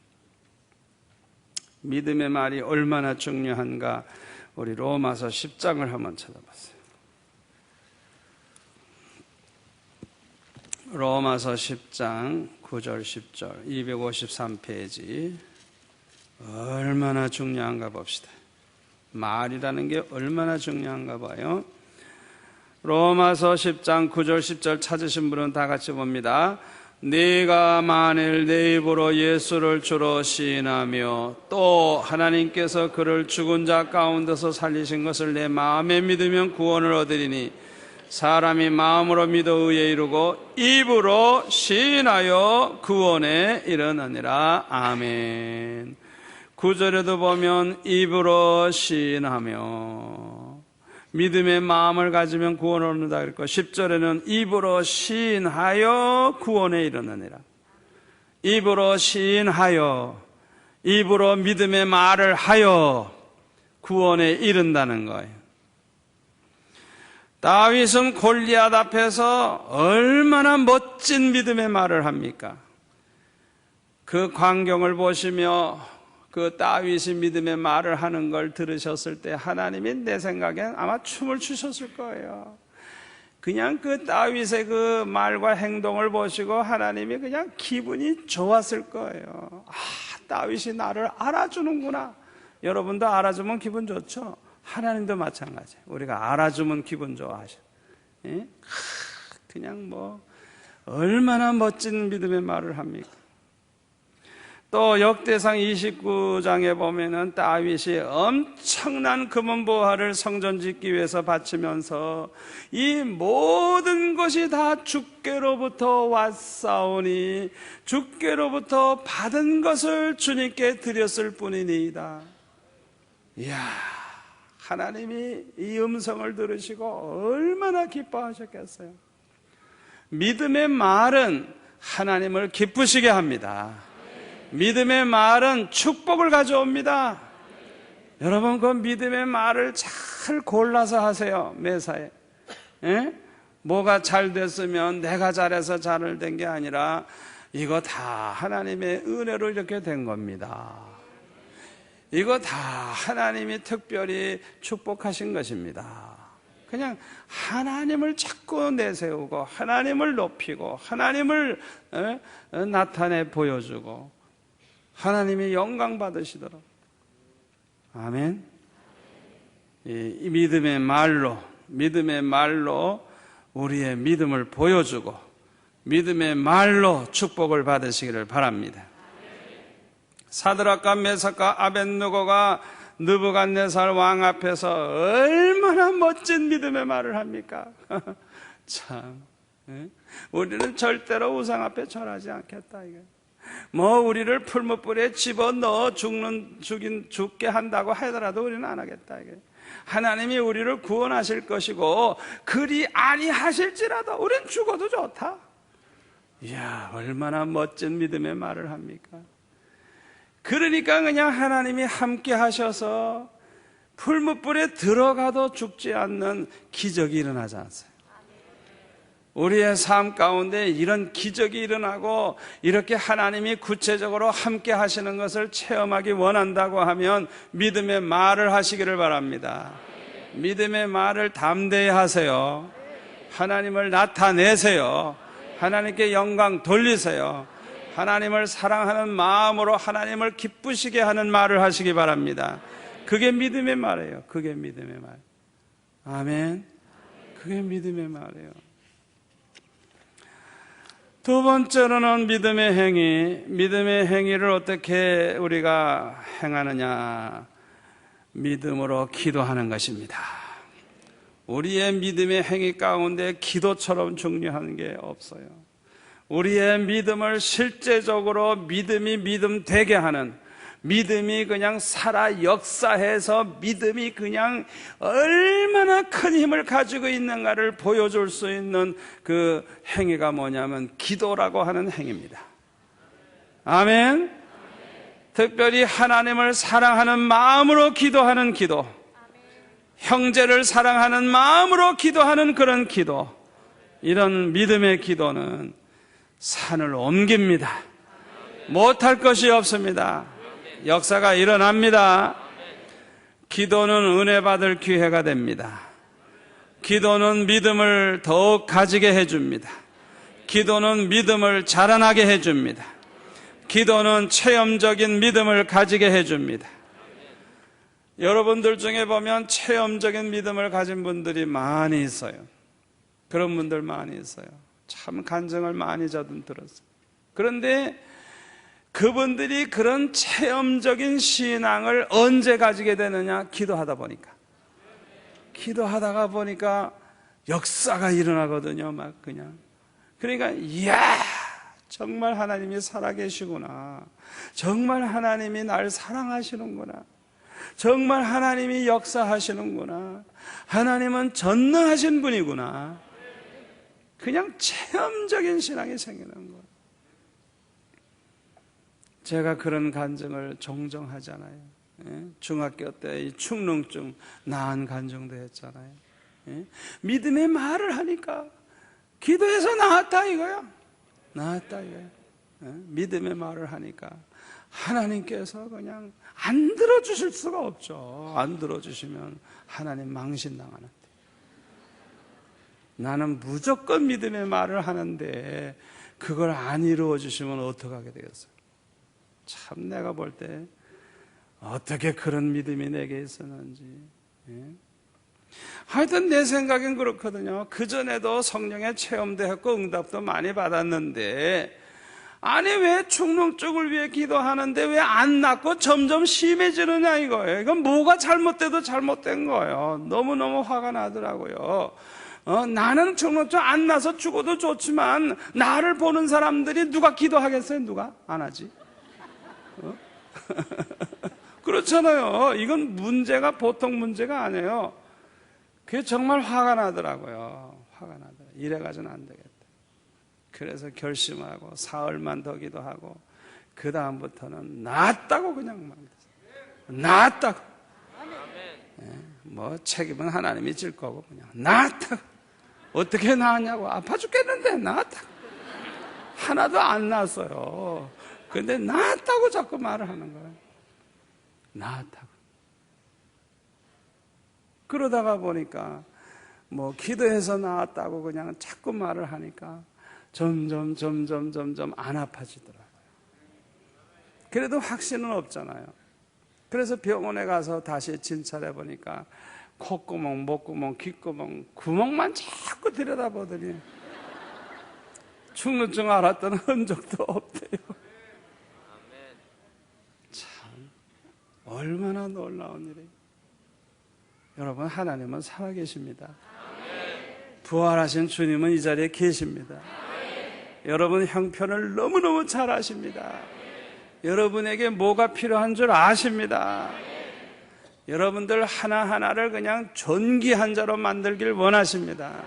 믿음의 말이 얼마나 중요한가, 우리 로마서 10장을 한번 찾아봤어요. 로마서 10장 9절 10절 253페이지. 얼마나 중요한가 봅시다. 말이라는 게 얼마나 중요한가 봐요. 로마서 10장 9절 10절 찾으신 분은 다 같이 봅니다. 네가 만일 내 입으로 예수를 주로 시인하며 또 하나님께서 그를 죽은 자 가운데서 살리신 것을 내 마음에 믿으면 구원을 얻으리니 사람이 마음으로 믿어 의에 이르고 입으로 시인하여 구원에 이르느니라. 아멘. 9절에도 보면 입으로 시인하며 믿음의 마음을 가지면 구원을 얻는다 그랬고, 10절에는 입으로 시인하여 구원에 이르느니라. 입으로 시인하여, 입으로 믿음의 말을 하여 구원에 이른다는 거예요. 다윗은 골리앗 앞에서 얼마나 멋진 믿음의 말을 합니까? 그 광경을 보시며 그 다윗이 믿음의 말을 하는 걸 들으셨을 때 하나님이 내 생각엔 아마 춤을 추셨을 거예요. 그냥 그 다윗의 그 말과 행동을 보시고 하나님이 그냥 기분이 좋았을 거예요. 아, 다윗이 나를 알아주는구나. 여러분도 알아주면 기분 좋죠? 하나님도 마찬가지예요. 우리가 알아주면 기분 좋아하셔. 예? 그냥 뭐 얼마나 멋진 믿음의 말을 합니까? 또 역대상 29장에 보면은 다윗이 엄청난 금은보화를 성전 짓기 위해서 바치면서 이 모든 것이 다 주께로부터 왔사오니 주께로부터 받은 것을 주님께 드렸을 뿐이니이다. 이야, 하나님이 이 음성을 들으시고 얼마나 기뻐하셨겠어요. 믿음의 말은 하나님을 기쁘시게 합니다. 믿음의 말은 축복을 가져옵니다. 여러분 그 믿음의 말을 잘 골라서 하세요. 매사에. 예? 뭐가 잘 됐으면 내가 잘해서 잘 된 게 아니라 이거 다 하나님의 은혜로 이렇게 된 겁니다. 이거 다 하나님이 특별히 축복하신 것입니다. 그냥 하나님을 자꾸 내세우고 하나님을 높이고 하나님을 나타내 보여주고 하나님이 영광 받으시도록. 아멘. 이 믿음의 말로 우리의 믿음을 보여주고 믿음의 말로 축복을 받으시기를 바랍니다. 사드락과 메삭과 아벳느고가 느부갓네살 왕 앞에서 얼마나 멋진 믿음의 말을 합니까? 참, 우리는 절대로 우상 앞에 절하지 않겠다 이게. 뭐 우리를 풀무불에 집어넣어 죽게 한다고 하더라도 우리는 안 하겠다 이게. 하나님이 우리를 구원하실 것이고 그리 아니하실지라도 우린 죽어도 좋다. 이야, 얼마나 멋진 믿음의 말을 합니까? 그러니까 그냥 하나님이 함께 하셔서 풀무불에 들어가도 죽지 않는 기적이 일어나지 않았어요. 우리의 삶 가운데 이런 기적이 일어나고 이렇게 하나님이 구체적으로 함께 하시는 것을 체험하기 원한다고 하면 믿음의 말을 하시기를 바랍니다. 믿음의 말을 담대히 하세요. 하나님을 나타내세요. 하나님께 영광 돌리세요. 하나님을 사랑하는 마음으로 하나님을 기쁘시게 하는 말을 하시기 바랍니다. 그게 믿음의 말이에요. 그게 믿음의 말. 아멘. 그게 믿음의 말이에요. 두 번째로는 믿음의 행위. 믿음의 행위를 어떻게 우리가 행하느냐? 믿음으로 기도하는 것입니다. 우리의 믿음의 행위 가운데 기도처럼 중요한 게 없어요. 우리의 믿음을 실제적으로 믿음이 믿음 되게 하는, 믿음이 그냥 살아 역사해서 믿음이 그냥 얼마나 큰 힘을 가지고 있는가를 보여줄 수 있는 그 행위가 뭐냐면 기도라고 하는 행위입니다. 아멘. 특별히 하나님을 사랑하는 마음으로 기도하는 기도, 형제를 사랑하는 마음으로 기도하는 그런 기도, 이런 믿음의 기도는 산을 옮깁니다. 못할 것이 없습니다. 역사가 일어납니다. 기도는 은혜 받을 기회가 됩니다. 기도는 믿음을 더욱 가지게 해줍니다. 기도는 믿음을 자라나게 해줍니다. 기도는 체험적인 믿음을 가지게 해줍니다. 여러분들 중에 보면 체험적인 믿음을 가진 분들이 많이 있어요. 그런 분들 많이 있어요. 참 간증을 많이 저도 들었어요. 그런데 그분들이 그런 체험적인 신앙을 언제 가지게 되느냐? 기도하다 보니까. 기도하다가 보니까 역사가 일어나거든요. 막 그냥. 그러니까 이야, 정말 하나님이 살아계시구나. 정말 하나님이 날 사랑하시는구나. 정말 하나님이 역사하시는구나. 하나님은 전능하신 분이구나. 그냥 체험적인 신앙이 생기는 거예요. 제가 그런 간증을 종종 하잖아요. 중학교 때 이 축농증 나은 간증도 했잖아요. 믿음의 말을 하니까 기도해서 나았다 이거야. 나았다 이거야. 믿음의 말을 하니까 하나님께서 그냥 안 들어주실 수가 없죠. 안 들어주시면 하나님 망신당하는데. 나는 무조건 믿음의 말을 하는데 그걸 안 이루어 주시면 어떡하게 되겠어요? 참 내가 볼 때 어떻게 그런 믿음이 내게 있었는지. 하여튼 내 생각엔 그렇거든요. 그전에도 성령의 체험도 했고 응답도 많이 받았는데, 아니 왜 축농증을 위해 기도하는데 왜 안 낫고 점점 심해지느냐 이거예요. 이건 뭐가 잘못돼도 잘못된 거예요. 너무너무 화가 나더라고요. 나는 축농증 안 나서 죽어도 좋지만 나를 보는 사람들이 누가 기도하겠어요? 누가? 안 하지. 그렇잖아요. 이건 문제가 보통 문제가 아니에요. 그게 정말 화가 나더라고요. 화가 나더라고요. 이래가지고는 안 되겠다. 그래서 결심하고 사흘만 더 기도하고 그 다음부터는 낫다고 그냥 말했어요. 낫다고. 뭐 책임은 하나님이 질 거고 그냥 나았다고. 어떻게 나았냐고. 아파 죽겠는데 나았다고. 하나도 안 나았어요. 근데 나았다고 자꾸 말을 하는 거예요. 나았다고. 그러다가 보니까 뭐 기도해서 나았다고 그냥 자꾸 말을 하니까 점점 안 아파지더라고요. 그래도 확신은 없잖아요. 그래서 병원에 가서 다시 진찰해 보니까 콧구멍, 목구멍, 귓구멍, 구멍만 자꾸 들여다보더니 죽는 줄 알았던 흔적도 없대요. 참 얼마나 놀라운 일이에요. 여러분, 하나님은 살아계십니다. 부활하신 주님은 이 자리에 계십니다. 여러분 형편을 너무너무 잘 아십니다. 여러분에게 뭐가 필요한 줄 아십니다. 여러분들 하나하나를 그냥 존귀한 자로 만들길 원하십니다.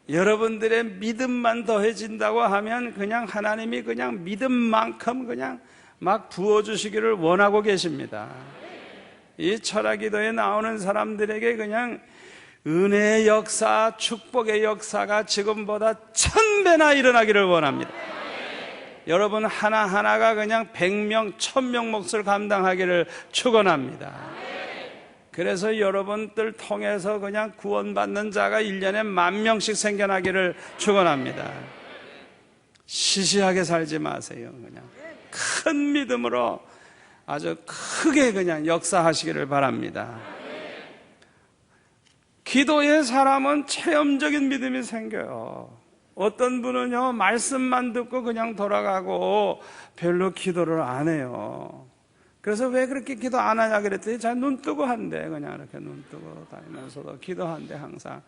여러분들의 믿음만 더해진다고 하면 그냥 하나님이 그냥 믿음만큼 그냥 막 부어주시기를 원하고 계십니다. 이 철학기도에 나오는 사람들에게 그냥 은혜의 역사, 축복의 역사가 지금보다 1000배나 일어나기를 원합니다. 여러분 하나하나가 그냥 100명, 1000명 몫을 감당하기를 축원합니다. 그래서 여러분들 통해서 그냥 구원받는 자가 1년에 10,000명씩 생겨나기를 축원합니다. 시시하게 살지 마세요. 그냥 큰 믿음으로 아주 크게 그냥 역사하시기를 바랍니다. 기도의 사람은 체험적인 믿음이 생겨요. 어떤 분은요, 말씀만 듣고 그냥 돌아가고 별로 기도를 안 해요. 그래서 왜 그렇게 기도 안 하냐 그랬더니 잘 눈 뜨고 한대. 그냥 이렇게 눈 뜨고 다니면서도 기도한대, 항상.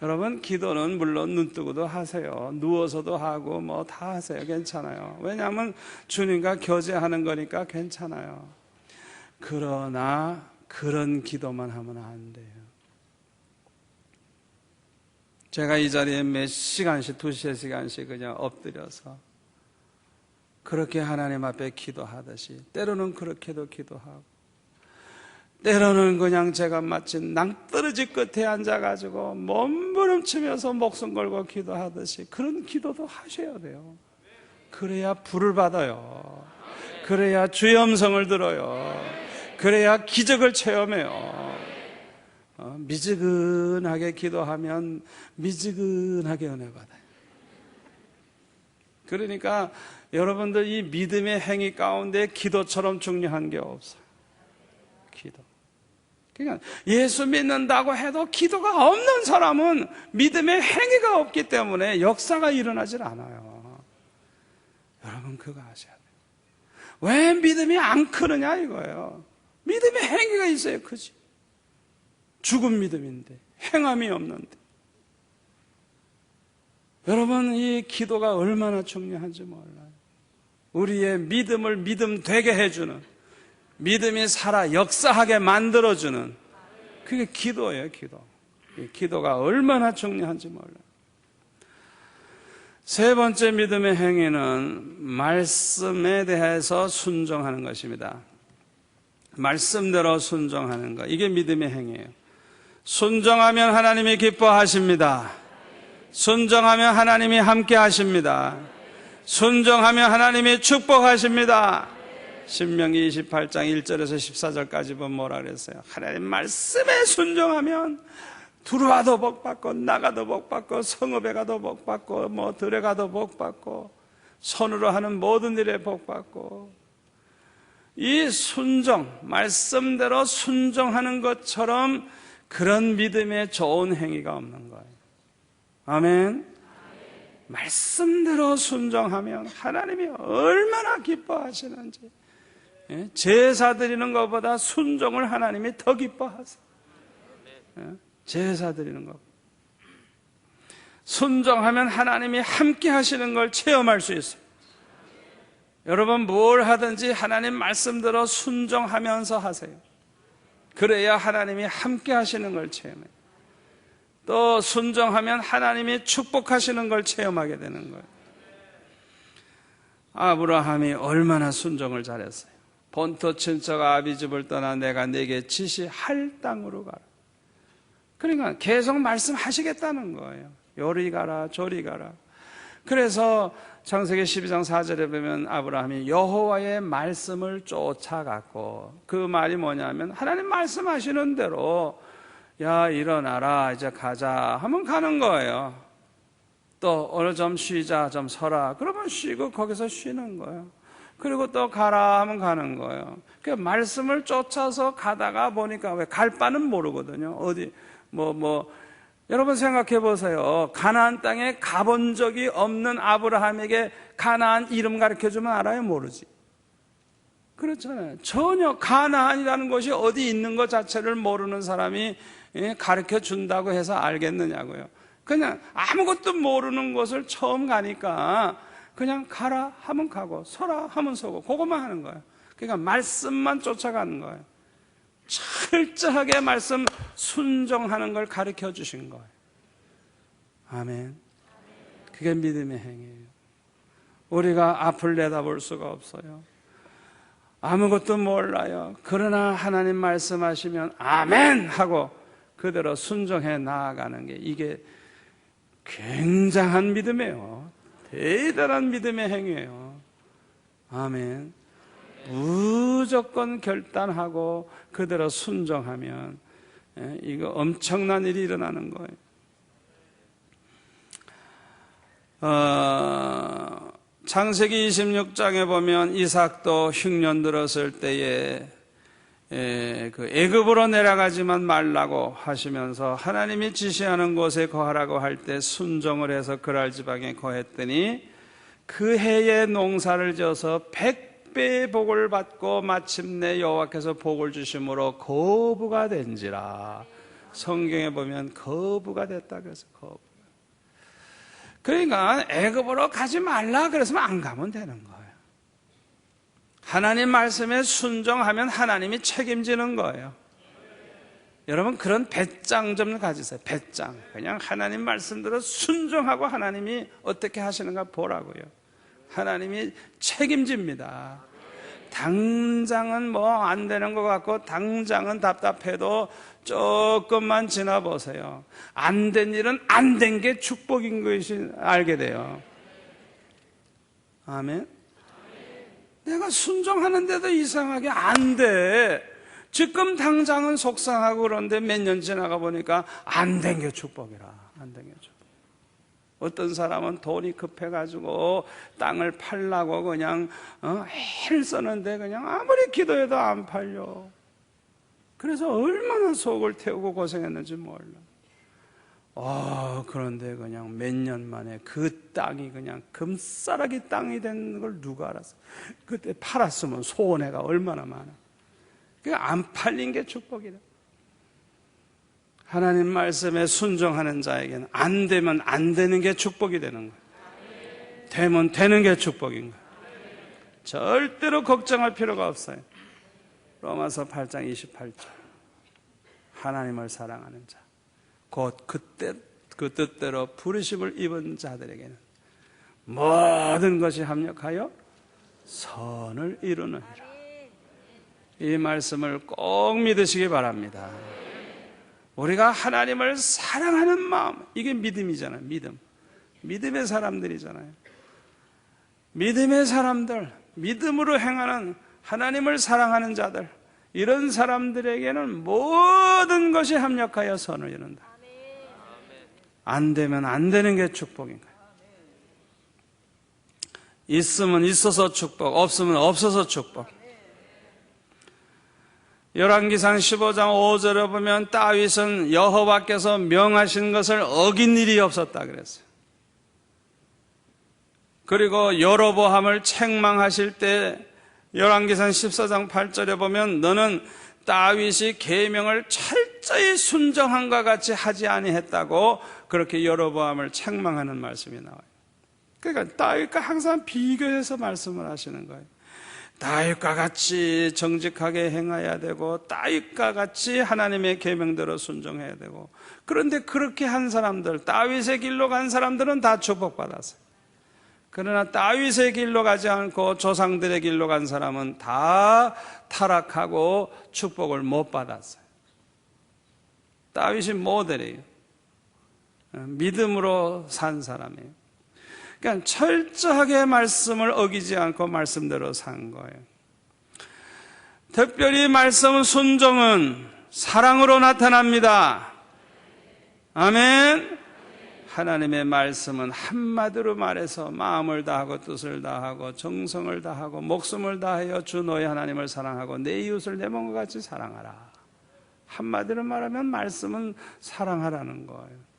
여러분, 기도는 물론 눈 뜨고도 하세요. 누워서도 하고 뭐 다 하세요. 괜찮아요. 왜냐하면 주님과 교제하는 거니까 괜찮아요. 그러나 그런 기도만 하면 안 돼요. 제가 이 자리에 몇 시간씩, 2-3시간씩 그냥 엎드려서 그렇게 하나님 앞에 기도하듯이, 때로는 그렇게도 기도하고, 때로는 그냥 제가 마치 낭떠러지 끝에 앉아가지고 몸부림치면서 목숨 걸고 기도하듯이 그런 기도도 하셔야 돼요. 그래야 불을 받아요. 그래야 주의 음성을 들어요. 그래야 기적을 체험해요. 미지근하게 기도하면 미지근하게 은혜 받아요. 그러니까 여러분들 이 믿음의 행위 가운데 기도처럼 중요한 게 없어요. 기도. 그러니까 예수 믿는다고 해도 기도가 없는 사람은 믿음의 행위가 없기 때문에 역사가 일어나질 않아요. 여러분 그거 아셔야 돼요. 왜 믿음이 안 크느냐 이거예요. 믿음의 행위가 있어야 크지. 죽은 믿음인데, 행함이 없는데. 여러분, 이 기도가 얼마나 중요한지 몰라요. 우리의 믿음을 믿음 되게 해주는, 믿음이 살아 역사하게 만들어주는, 그게 기도예요, 기도. 이 기도가 얼마나 중요한지 몰라요. 세 번째 믿음의 행위는 말씀에 대해서 순종하는 것입니다. 말씀대로 순종하는 것. 이게 믿음의 행위예요. 순종하면 하나님이 기뻐하십니다. 순종하면 하나님이 함께 하십니다. 순종하면 하나님이 축복하십니다. 신명기 28장 1절에서 14절까지 보면 뭐라 그랬어요? 하나님 말씀에 순종하면 들어와도 복받고 나가도 복받고 성읍에 가도 복받고 뭐 들에 가도 복받고 손으로 하는 모든 일에 복받고, 이 순종, 말씀대로 순종하는 것처럼 그런 믿음의 좋은 행위가 없는 거예요. 아멘. 말씀대로 순종하면 하나님이 얼마나 기뻐하시는지. 제사 드리는 것보다 순종을 하나님이 더 기뻐하세요. 제사 드리는 것. 순종하면 하나님이 함께 하시는 걸 체험할 수 있어요. 여러분 뭘 하든지 하나님 말씀대로 순종하면서 하세요. 그래야 하나님이 함께 하시는 걸 체험해요. 또 순종하면 하나님이 축복하시는 걸 체험하게 되는 거예요. 아브라함이 얼마나 순종을 잘했어요. 본토 친척 아비 집을 떠나 내가 네게 지시할 땅으로 가라. 그러니까 계속 말씀하시겠다는 거예요. 요리 가라 저리 가라. 그래서 창세기 12장 4절에 보면 아브라함이 여호와의 말씀을 쫓아갔고, 그 말이 뭐냐면 하나님 말씀하시는 대로 야 일어나라 이제 가자 하면 가는 거예요. 또 어느 좀 쉬자 좀 서라 그러면 쉬고 거기서 쉬는 거예요. 그리고 또 가라 하면 가는 거예요. 그 말씀을 쫓아서 가다가 보니까 왜 갈 바는 모르거든요. 어디 여러분 생각해 보세요. 가나안 땅에 가본 적이 없는 아브라함에게 가나안 이름 가르쳐주면 알아요? 모르지. 그렇잖아요. 전혀 가나안이라는 곳이 어디 있는 것 자체를 모르는 사람이 가르쳐준다고 해서 알겠느냐고요. 그냥 아무것도 모르는 곳을 처음 가니까 그냥 가라 하면 가고 서라 하면 서고 그것만 하는 거예요. 그러니까 말씀만 쫓아가는 거예요. 철저하게 말씀 순종하는 걸 가르쳐 주신 거예요. 아멘. 그게 믿음의 행위예요. 우리가 앞을 내다볼 수가 없어요. 아무것도 몰라요. 그러나 하나님 말씀하시면 아멘 하고 그대로 순종해 나아가는 게 이게 굉장한 믿음이에요. 대단한 믿음의 행위예요. 아멘. 무조건 결단하고 그대로 순종하면 이거 엄청난 일이 일어나는 거예요. 창세기 26장에 보면 이삭도 흉년 들었을 때에 그 애굽으로 내려가지만 말라고 하시면서 하나님이 지시하는 곳에 거하라고 할 때 순종을 해서 그랄 지방에 거했더니 그 해에 농사를 지어서 100배의 복을 받고 마침내 여호와께서 복을 주심으로 거부가 된지라. 성경에 보면 거부가 됐다 그래서 거부. 그러니까 애굽으로 가지 말라 그래서만 안 가면 되는 거예요. 하나님 말씀에 순종하면 하나님이 책임지는 거예요. 여러분 그런 배짱 좀 가지세요. 배짱. 그냥 하나님 말씀대로 순종하고 하나님이 어떻게 하시는가 보라고요. 하나님이 책임집니다. 당장은 안 되는 것 같고 당장은 답답해도 조금만 지나보세요. 안 된 일은 안 된 게 축복인 것이 알게 돼요. 아멘. 내가 순종하는데도 이상하게 안 돼. 지금 당장은 속상하고 그런데 몇 년 지나가 보니까 안 된 게 축복이라. 안 된 게 축복. 어떤 사람은 돈이 급해가지고 땅을 팔라고 그냥 애를 쓰는데 그냥 아무리 기도해도 안 팔려. 그래서 얼마나 속을 태우고 고생했는지 몰라. 그런데 그냥 몇 년 만에 그 땅이 그냥 금싸라기 땅이 된 걸 누가 알았어? 그때 팔았으면 손해가 얼마나 많아. 그러니까 안 팔린 게 축복이다. 하나님 말씀에 순종하는 자에게는 안 되면 안 되는 게 축복이 되는 거예요. 되면 되는 게 축복인 거예요. 절대로 걱정할 필요가 없어요. 로마서 8장 28절. 하나님을 사랑하는 자, 곧 그때 그 뜻대로 부르심을 입은 자들에게는 모든 것이 합력하여 선을 이루느니라. 이 말씀을 꼭 믿으시기 바랍니다. 우리가 하나님을 사랑하는 마음, 이게 믿음이잖아요. 믿음의 사람들이잖아요. 믿음의 사람들, 믿음으로 행하는 하나님을 사랑하는 자들, 이런 사람들에게는 모든 것이 합력하여 선을 이룬다. 안 되면 안 되는 게 축복인 거예요. 있으면 있어서 축복, 없으면 없어서 축복. 열왕기상 15장 5절에 보면 다윗은 여호와께서 명하신 것을 어긴 일이 없었다 그랬어요. 그리고 여로보암을 책망하실 때 열왕기상 14장 8절에 보면 너는 다윗이 계명을 철저히 순종함과 같이 하지 아니했다고 그렇게 여로보암을 책망하는 말씀이 나와요. 그러니까 다윗과 항상 비교해서 말씀을 하시는 거예요. 다윗과 같이 정직하게 행해야 되고 다윗과 같이 하나님의 계명대로 순종해야 되고, 그런데 그렇게 한 사람들, 다윗의 길로 간 사람들은 다 축복받았어요. 그러나 다윗의 길로 가지 않고 조상들의 길로 간 사람은 다 타락하고 축복을 못 받았어요. 다윗이 모델이에요. 믿음으로 산 사람이에요. 그러니까 철저하게 말씀을 어기지 않고 말씀대로 산 거예요. 특별히 말씀 순종은 사랑으로 나타납니다. 아멘. 하나님의 말씀은 한마디로 말해서 마음을 다하고 뜻을 다하고 정성을 다하고 목숨을 다하여 주 너의 하나님을 사랑하고 내 이웃을 내 몸과 같이 사랑하라. 한마디로 말하면 말씀은 사랑하라는 거예요.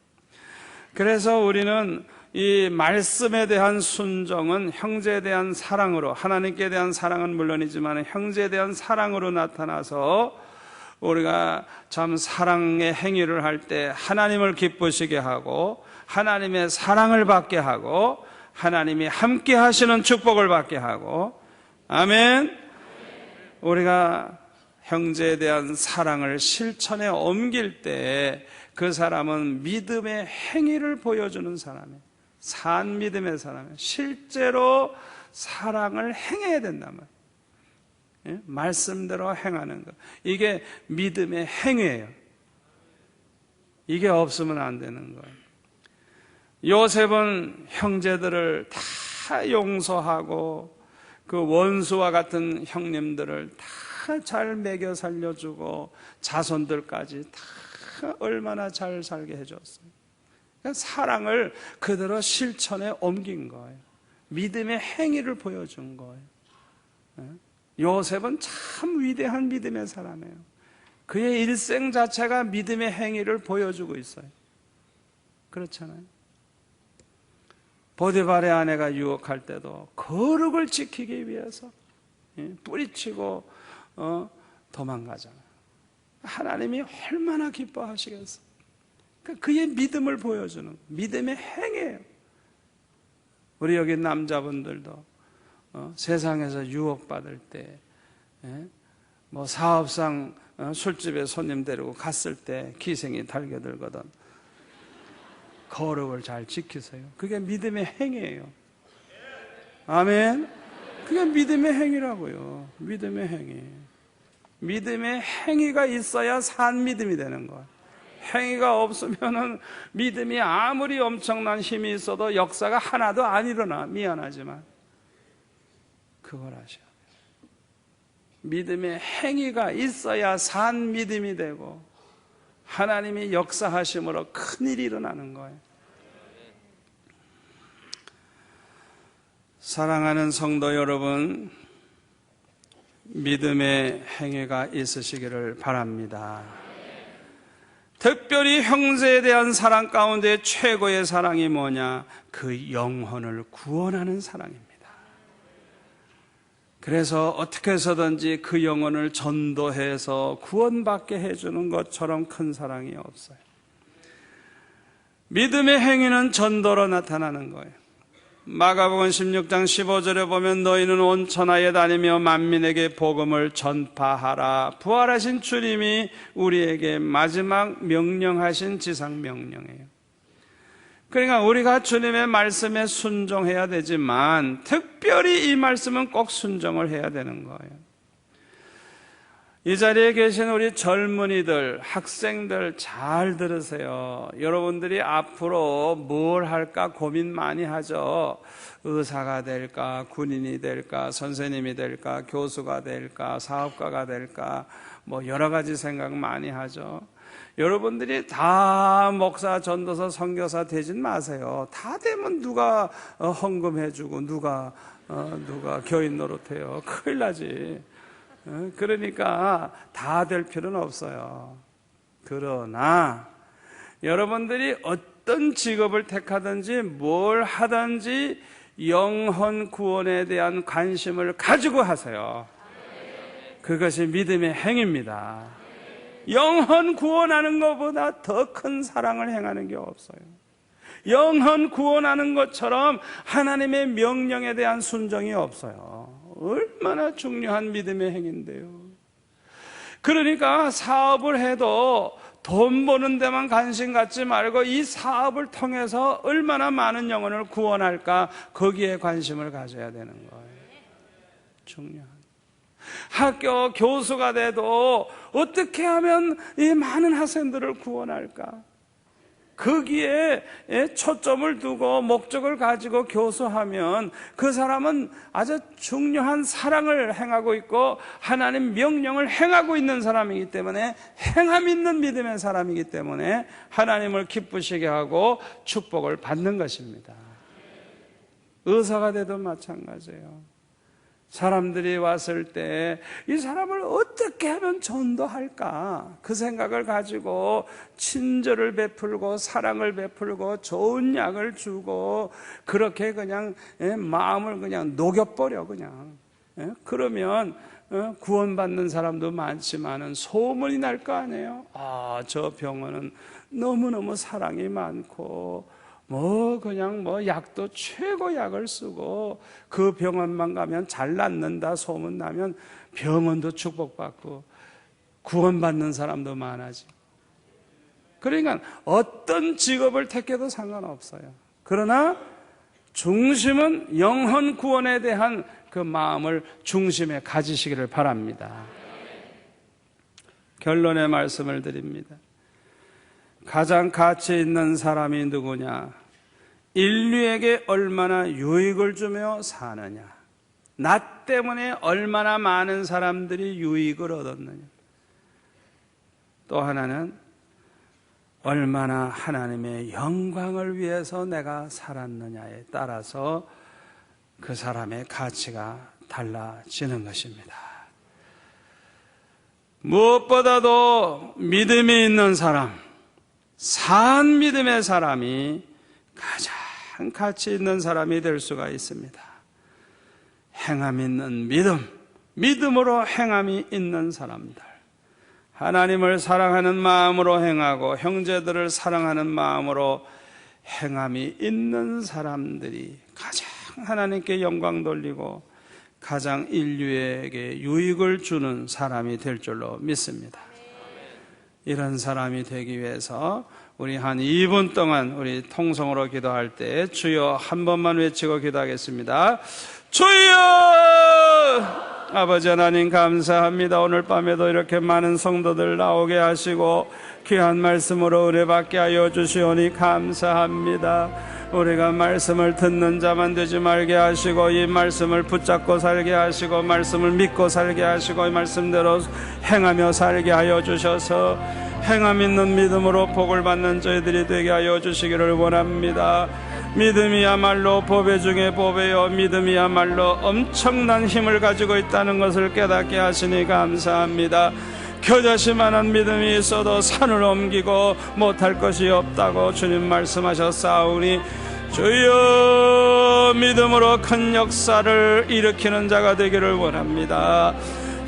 그래서 우리는 이 말씀에 대한 순종은 형제에 대한 사랑으로, 하나님께 대한 사랑은 물론이지만 형제에 대한 사랑으로 나타나서 우리가 참 사랑의 행위를 할 때 하나님을 기쁘시게 하고 하나님의 사랑을 받게 하고 하나님이 함께 하시는 축복을 받게 하고, 아멘. 우리가 형제에 대한 사랑을 실천에 옮길 때 그 사람은 믿음의 행위를 보여주는 사람이에요. 산 믿음의 사람이에요. 실제로 사랑을 행해야 된단 말이에요. 말씀대로 행하는 것, 이게 믿음의 행위예요. 이게 없으면 안 되는 거예요. 요셉은 형제들을 다 용서하고 그 원수와 같은 형님들을 다 잘 먹여 살려주고 자손들까지 다 얼마나 잘 살게 해줬어요. 그러니까 사랑을 그대로 실천에 옮긴 거예요. 믿음의 행위를 보여준 거예요. 요셉은 참 위대한 믿음의 사람이에요. 그의 일생 자체가 믿음의 행위를 보여주고 있어요. 그렇잖아요. 보디발의 아내가 유혹할 때도 거룩을 지키기 위해서 뿌리치고 도망가잖아요. 하나님이 얼마나 기뻐하시겠어요. 그러니까 그의 믿음을 보여주는 믿음의 행위예요. 우리 여기 남자분들도 세상에서 유혹받을 때 뭐 사업상 술집에 손님 데리고 갔을 때 기생이 달겨들거든 거룩을 잘 지키세요. 그게 믿음의 행위예요. 아멘. 그게 믿음의 행위라고요. 믿음의 행위. 믿음의 행위가 있어야 산 믿음이 되는 거예요. 행위가 없으면은 믿음이 아무리 엄청난 힘이 있어도 역사가 하나도 안 일어나. 미안하지만 그걸 아셔야 돼요. 믿음의 행위가 있어야 산 믿음이 되고 하나님이 역사하심으로 큰일이 일어나는 거예요. 사랑하는 성도 여러분, 믿음의 행위가 있으시기를 바랍니다. 특별히 형제에 대한 사랑 가운데 최고의 사랑이 뭐냐? 그 영혼을 구원하는 사랑입니다. 그래서 어떻게 해서든지 그 영혼을 전도해서 구원받게 해주는 것처럼 큰 사랑이 없어요. 믿음의 행위는 전도로 나타나는 거예요. 마가복음 16장 15절에 보면 너희는 온 천하에 다니며 만민에게 복음을 전파하라. 부활하신 주님이 우리에게 마지막 명령하신 지상 명령이에요. 그러니까 우리가 주님의 말씀에 순종해야 되지만 특별히 이 말씀은 꼭 순종을 해야 되는 거예요. 이 자리에 계신 우리 젊은이들, 학생들 잘 들으세요. 여러분들이 앞으로 뭘 할까 고민 많이 하죠. 의사가 될까, 군인이 될까, 선생님이 될까, 교수가 될까, 사업가가 될까, 뭐 여러 가지 생각 많이 하죠. 여러분들이 다 목사, 전도사, 선교사 되진 마세요. 다 되면 누가 헌금해주고 누가 교인 노릇해요. 큰일 나지. 그러니까 다 될 필요는 없어요. 그러나 여러분들이 어떤 직업을 택하든지 뭘 하든지 영혼 구원에 대한 관심을 가지고 하세요. 그것이 믿음의 행위입니다. 영혼 구원하는 것보다 더 큰 사랑을 행하는 게 없어요. 영혼 구원하는 것처럼 하나님의 명령에 대한 순종이 없어요. 얼마나 중요한 믿음의 행위인데요. 그러니까 사업을 해도 돈 버는 데만 관심 갖지 말고 이 사업을 통해서 얼마나 많은 영혼을 구원할까, 거기에 관심을 가져야 되는 거예요. 중요한. 학교 교수가 돼도 어떻게 하면 이 많은 학생들을 구원할까? 거기에 초점을 두고 목적을 가지고 교수하면 그 사람은 아주 중요한 사랑을 행하고 있고 하나님 명령을 행하고 있는 사람이기 때문에, 행함 있는 믿음의 사람이기 때문에 하나님을 기쁘시게 하고 축복을 받는 것입니다. 의사가 돼도 마찬가지예요. 사람들이 왔을 때 이 사람을 어떻게 하면 전도할까, 그 생각을 가지고 친절을 베풀고 사랑을 베풀고 좋은 약을 주고 그렇게 그냥 마음을 그냥 녹여버려 그냥. 그러면 구원받는 사람도 많지만은 소문이 날 거 아니에요. 아, 저 병원은 너무너무 사랑이 많고 그냥 약도 최고 약을 쓰고 그 병원만 가면 잘 낫는다 소문 나면 병원도 축복받고 구원받는 사람도 많아지. 그러니까 어떤 직업을 택해도 상관없어요. 그러나 중심은 영혼 구원에 대한 그 마음을 중심에 가지시기를 바랍니다. 결론의 말씀을 드립니다. 가장 가치 있는 사람이 누구냐? 인류에게 얼마나 유익을 주며 사느냐, 나 때문에 얼마나 많은 사람들이 유익을 얻었느냐, 또 하나는 얼마나 하나님의 영광을 위해서 내가 살았느냐에 따라서 그 사람의 가치가 달라지는 것입니다. 무엇보다도 믿음이 있는 사람, 산 믿음의 사람이 가장 가치 있는 사람이 될 수가 있습니다. 행함 있는 믿음, 믿음으로 행함이 있는 사람들, 하나님을 사랑하는 마음으로 행하고 형제들을 사랑하는 마음으로 행함이 있는 사람들이 가장 하나님께 영광 돌리고 가장 인류에게 유익을 주는 사람이 될 줄로 믿습니다. 이런 사람이 되기 위해서 우리 한 2분 동안 우리 통성으로 기도할 때 주여 한 번만 외치고 기도하겠습니다. 주여! 아버지 하나님 감사합니다. 오늘 밤에도 이렇게 많은 성도들 나오게 하시고 귀한 말씀으로 은혜받게 하여 주시오니 감사합니다. 우리가 말씀을 듣는 자만 되지 말게 하시고 이 말씀을 붙잡고 살게 하시고 말씀을 믿고 살게 하시고 이 말씀대로 행하며 살게 하여 주셔서 행함 있는 믿음으로 복을 받는 저희들이 되게 하여 주시기를 원합니다. 믿음이야말로 보배 중에 보배요 믿음이야말로 엄청난 힘을 가지고 있다는 것을 깨닫게 하시니 감사합니다. 겨자씨만한 믿음이 있어도 산을 옮기고 못할 것이 없다고 주님 말씀하셨사오니 주여 믿음으로 큰 역사를 일으키는 자가 되기를 원합니다.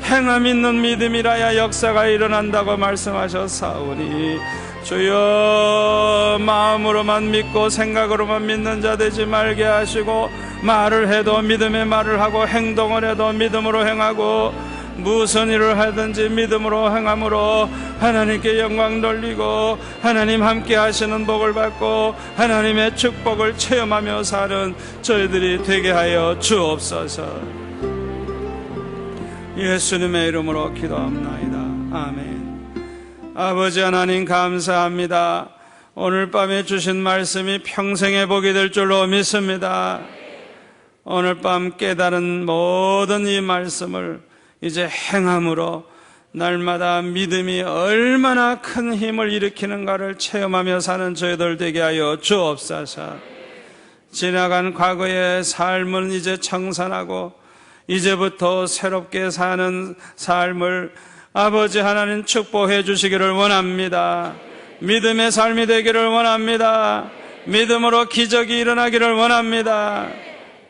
행함 있는 믿음이라야 역사가 일어난다고 말씀하셨사오니 주여 마음으로만 믿고 생각으로만 믿는 자 되지 말게 하시고 말을 해도 믿음의 말을 하고 행동을 해도 믿음으로 행하고 무슨 일을 하든지 믿음으로 행함으로 하나님께 영광 돌리고 하나님 함께 하시는 복을 받고 하나님의 축복을 체험하며 사는 저희들이 되게 하여 주옵소서. 예수님의 이름으로 기도합나이다. 아멘. 아버지 하나님 감사합니다. 오늘 밤에 주신 말씀이 평생의 복이 될 줄로 믿습니다. 오늘 밤 깨달은 모든 이 말씀을 이제 행함으로 날마다 믿음이 얼마나 큰 힘을 일으키는가를 체험하며 사는 저희들 되게 하여 주옵소서. 지나간 과거의 삶은 이제 청산하고 이제부터 새롭게 사는 삶을 아버지 하나님 축복해 주시기를 원합니다. 믿음의 삶이 되기를 원합니다. 믿음으로 기적이 일어나기를 원합니다.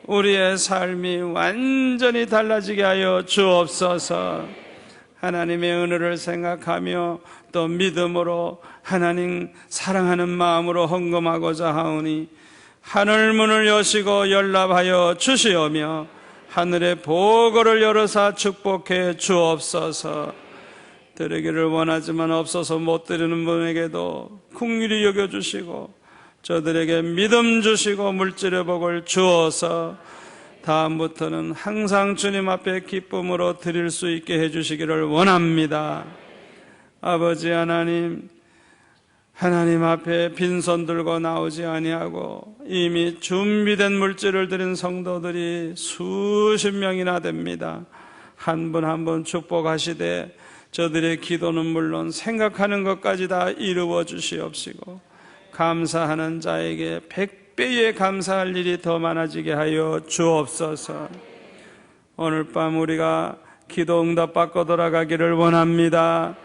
우리의 삶이 완전히 달라지게 하여 주옵소서. 하나님의 은혜를 생각하며 또 믿음으로 하나님 사랑하는 마음으로 헌금하고자 하오니 하늘 문을 여시고 연락하여 주시오며 하늘의 보고를 열어사 축복해 주옵소서. 드리기를 원하지만 없어서 못 드리는 분에게도 긍휼히 여겨주시고 저들에게 믿음 주시고 물질의 복을 주어서 다음부터는 항상 주님 앞에 기쁨으로 드릴 수 있게 해주시기를 원합니다. 아버지 하나님, 하나님 앞에 빈손 들고 나오지 아니하고 이미 준비된 물질을 드린 성도들이 수십 명이나 됩니다. 한 분 한 분 축복하시되 저들의 기도는 물론 생각하는 것까지 다 이루어 주시옵시고 감사하는 자에게 100배에 감사할 일이 더 많아지게 하여 주옵소서. 오늘 밤 우리가 기도 응답 받고 돌아가기를 원합니다.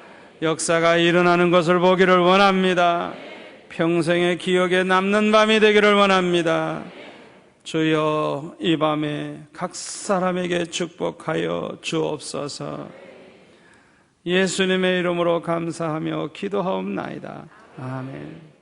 역사가 일어나는 것을 보기를 원합니다. 평생의 기억에 남는 밤이 되기를 원합니다. 주여, 이 밤에 각 사람에게 축복하여 주옵소서. 예수님의 이름으로 감사하며 기도하옵나이다. 아멘.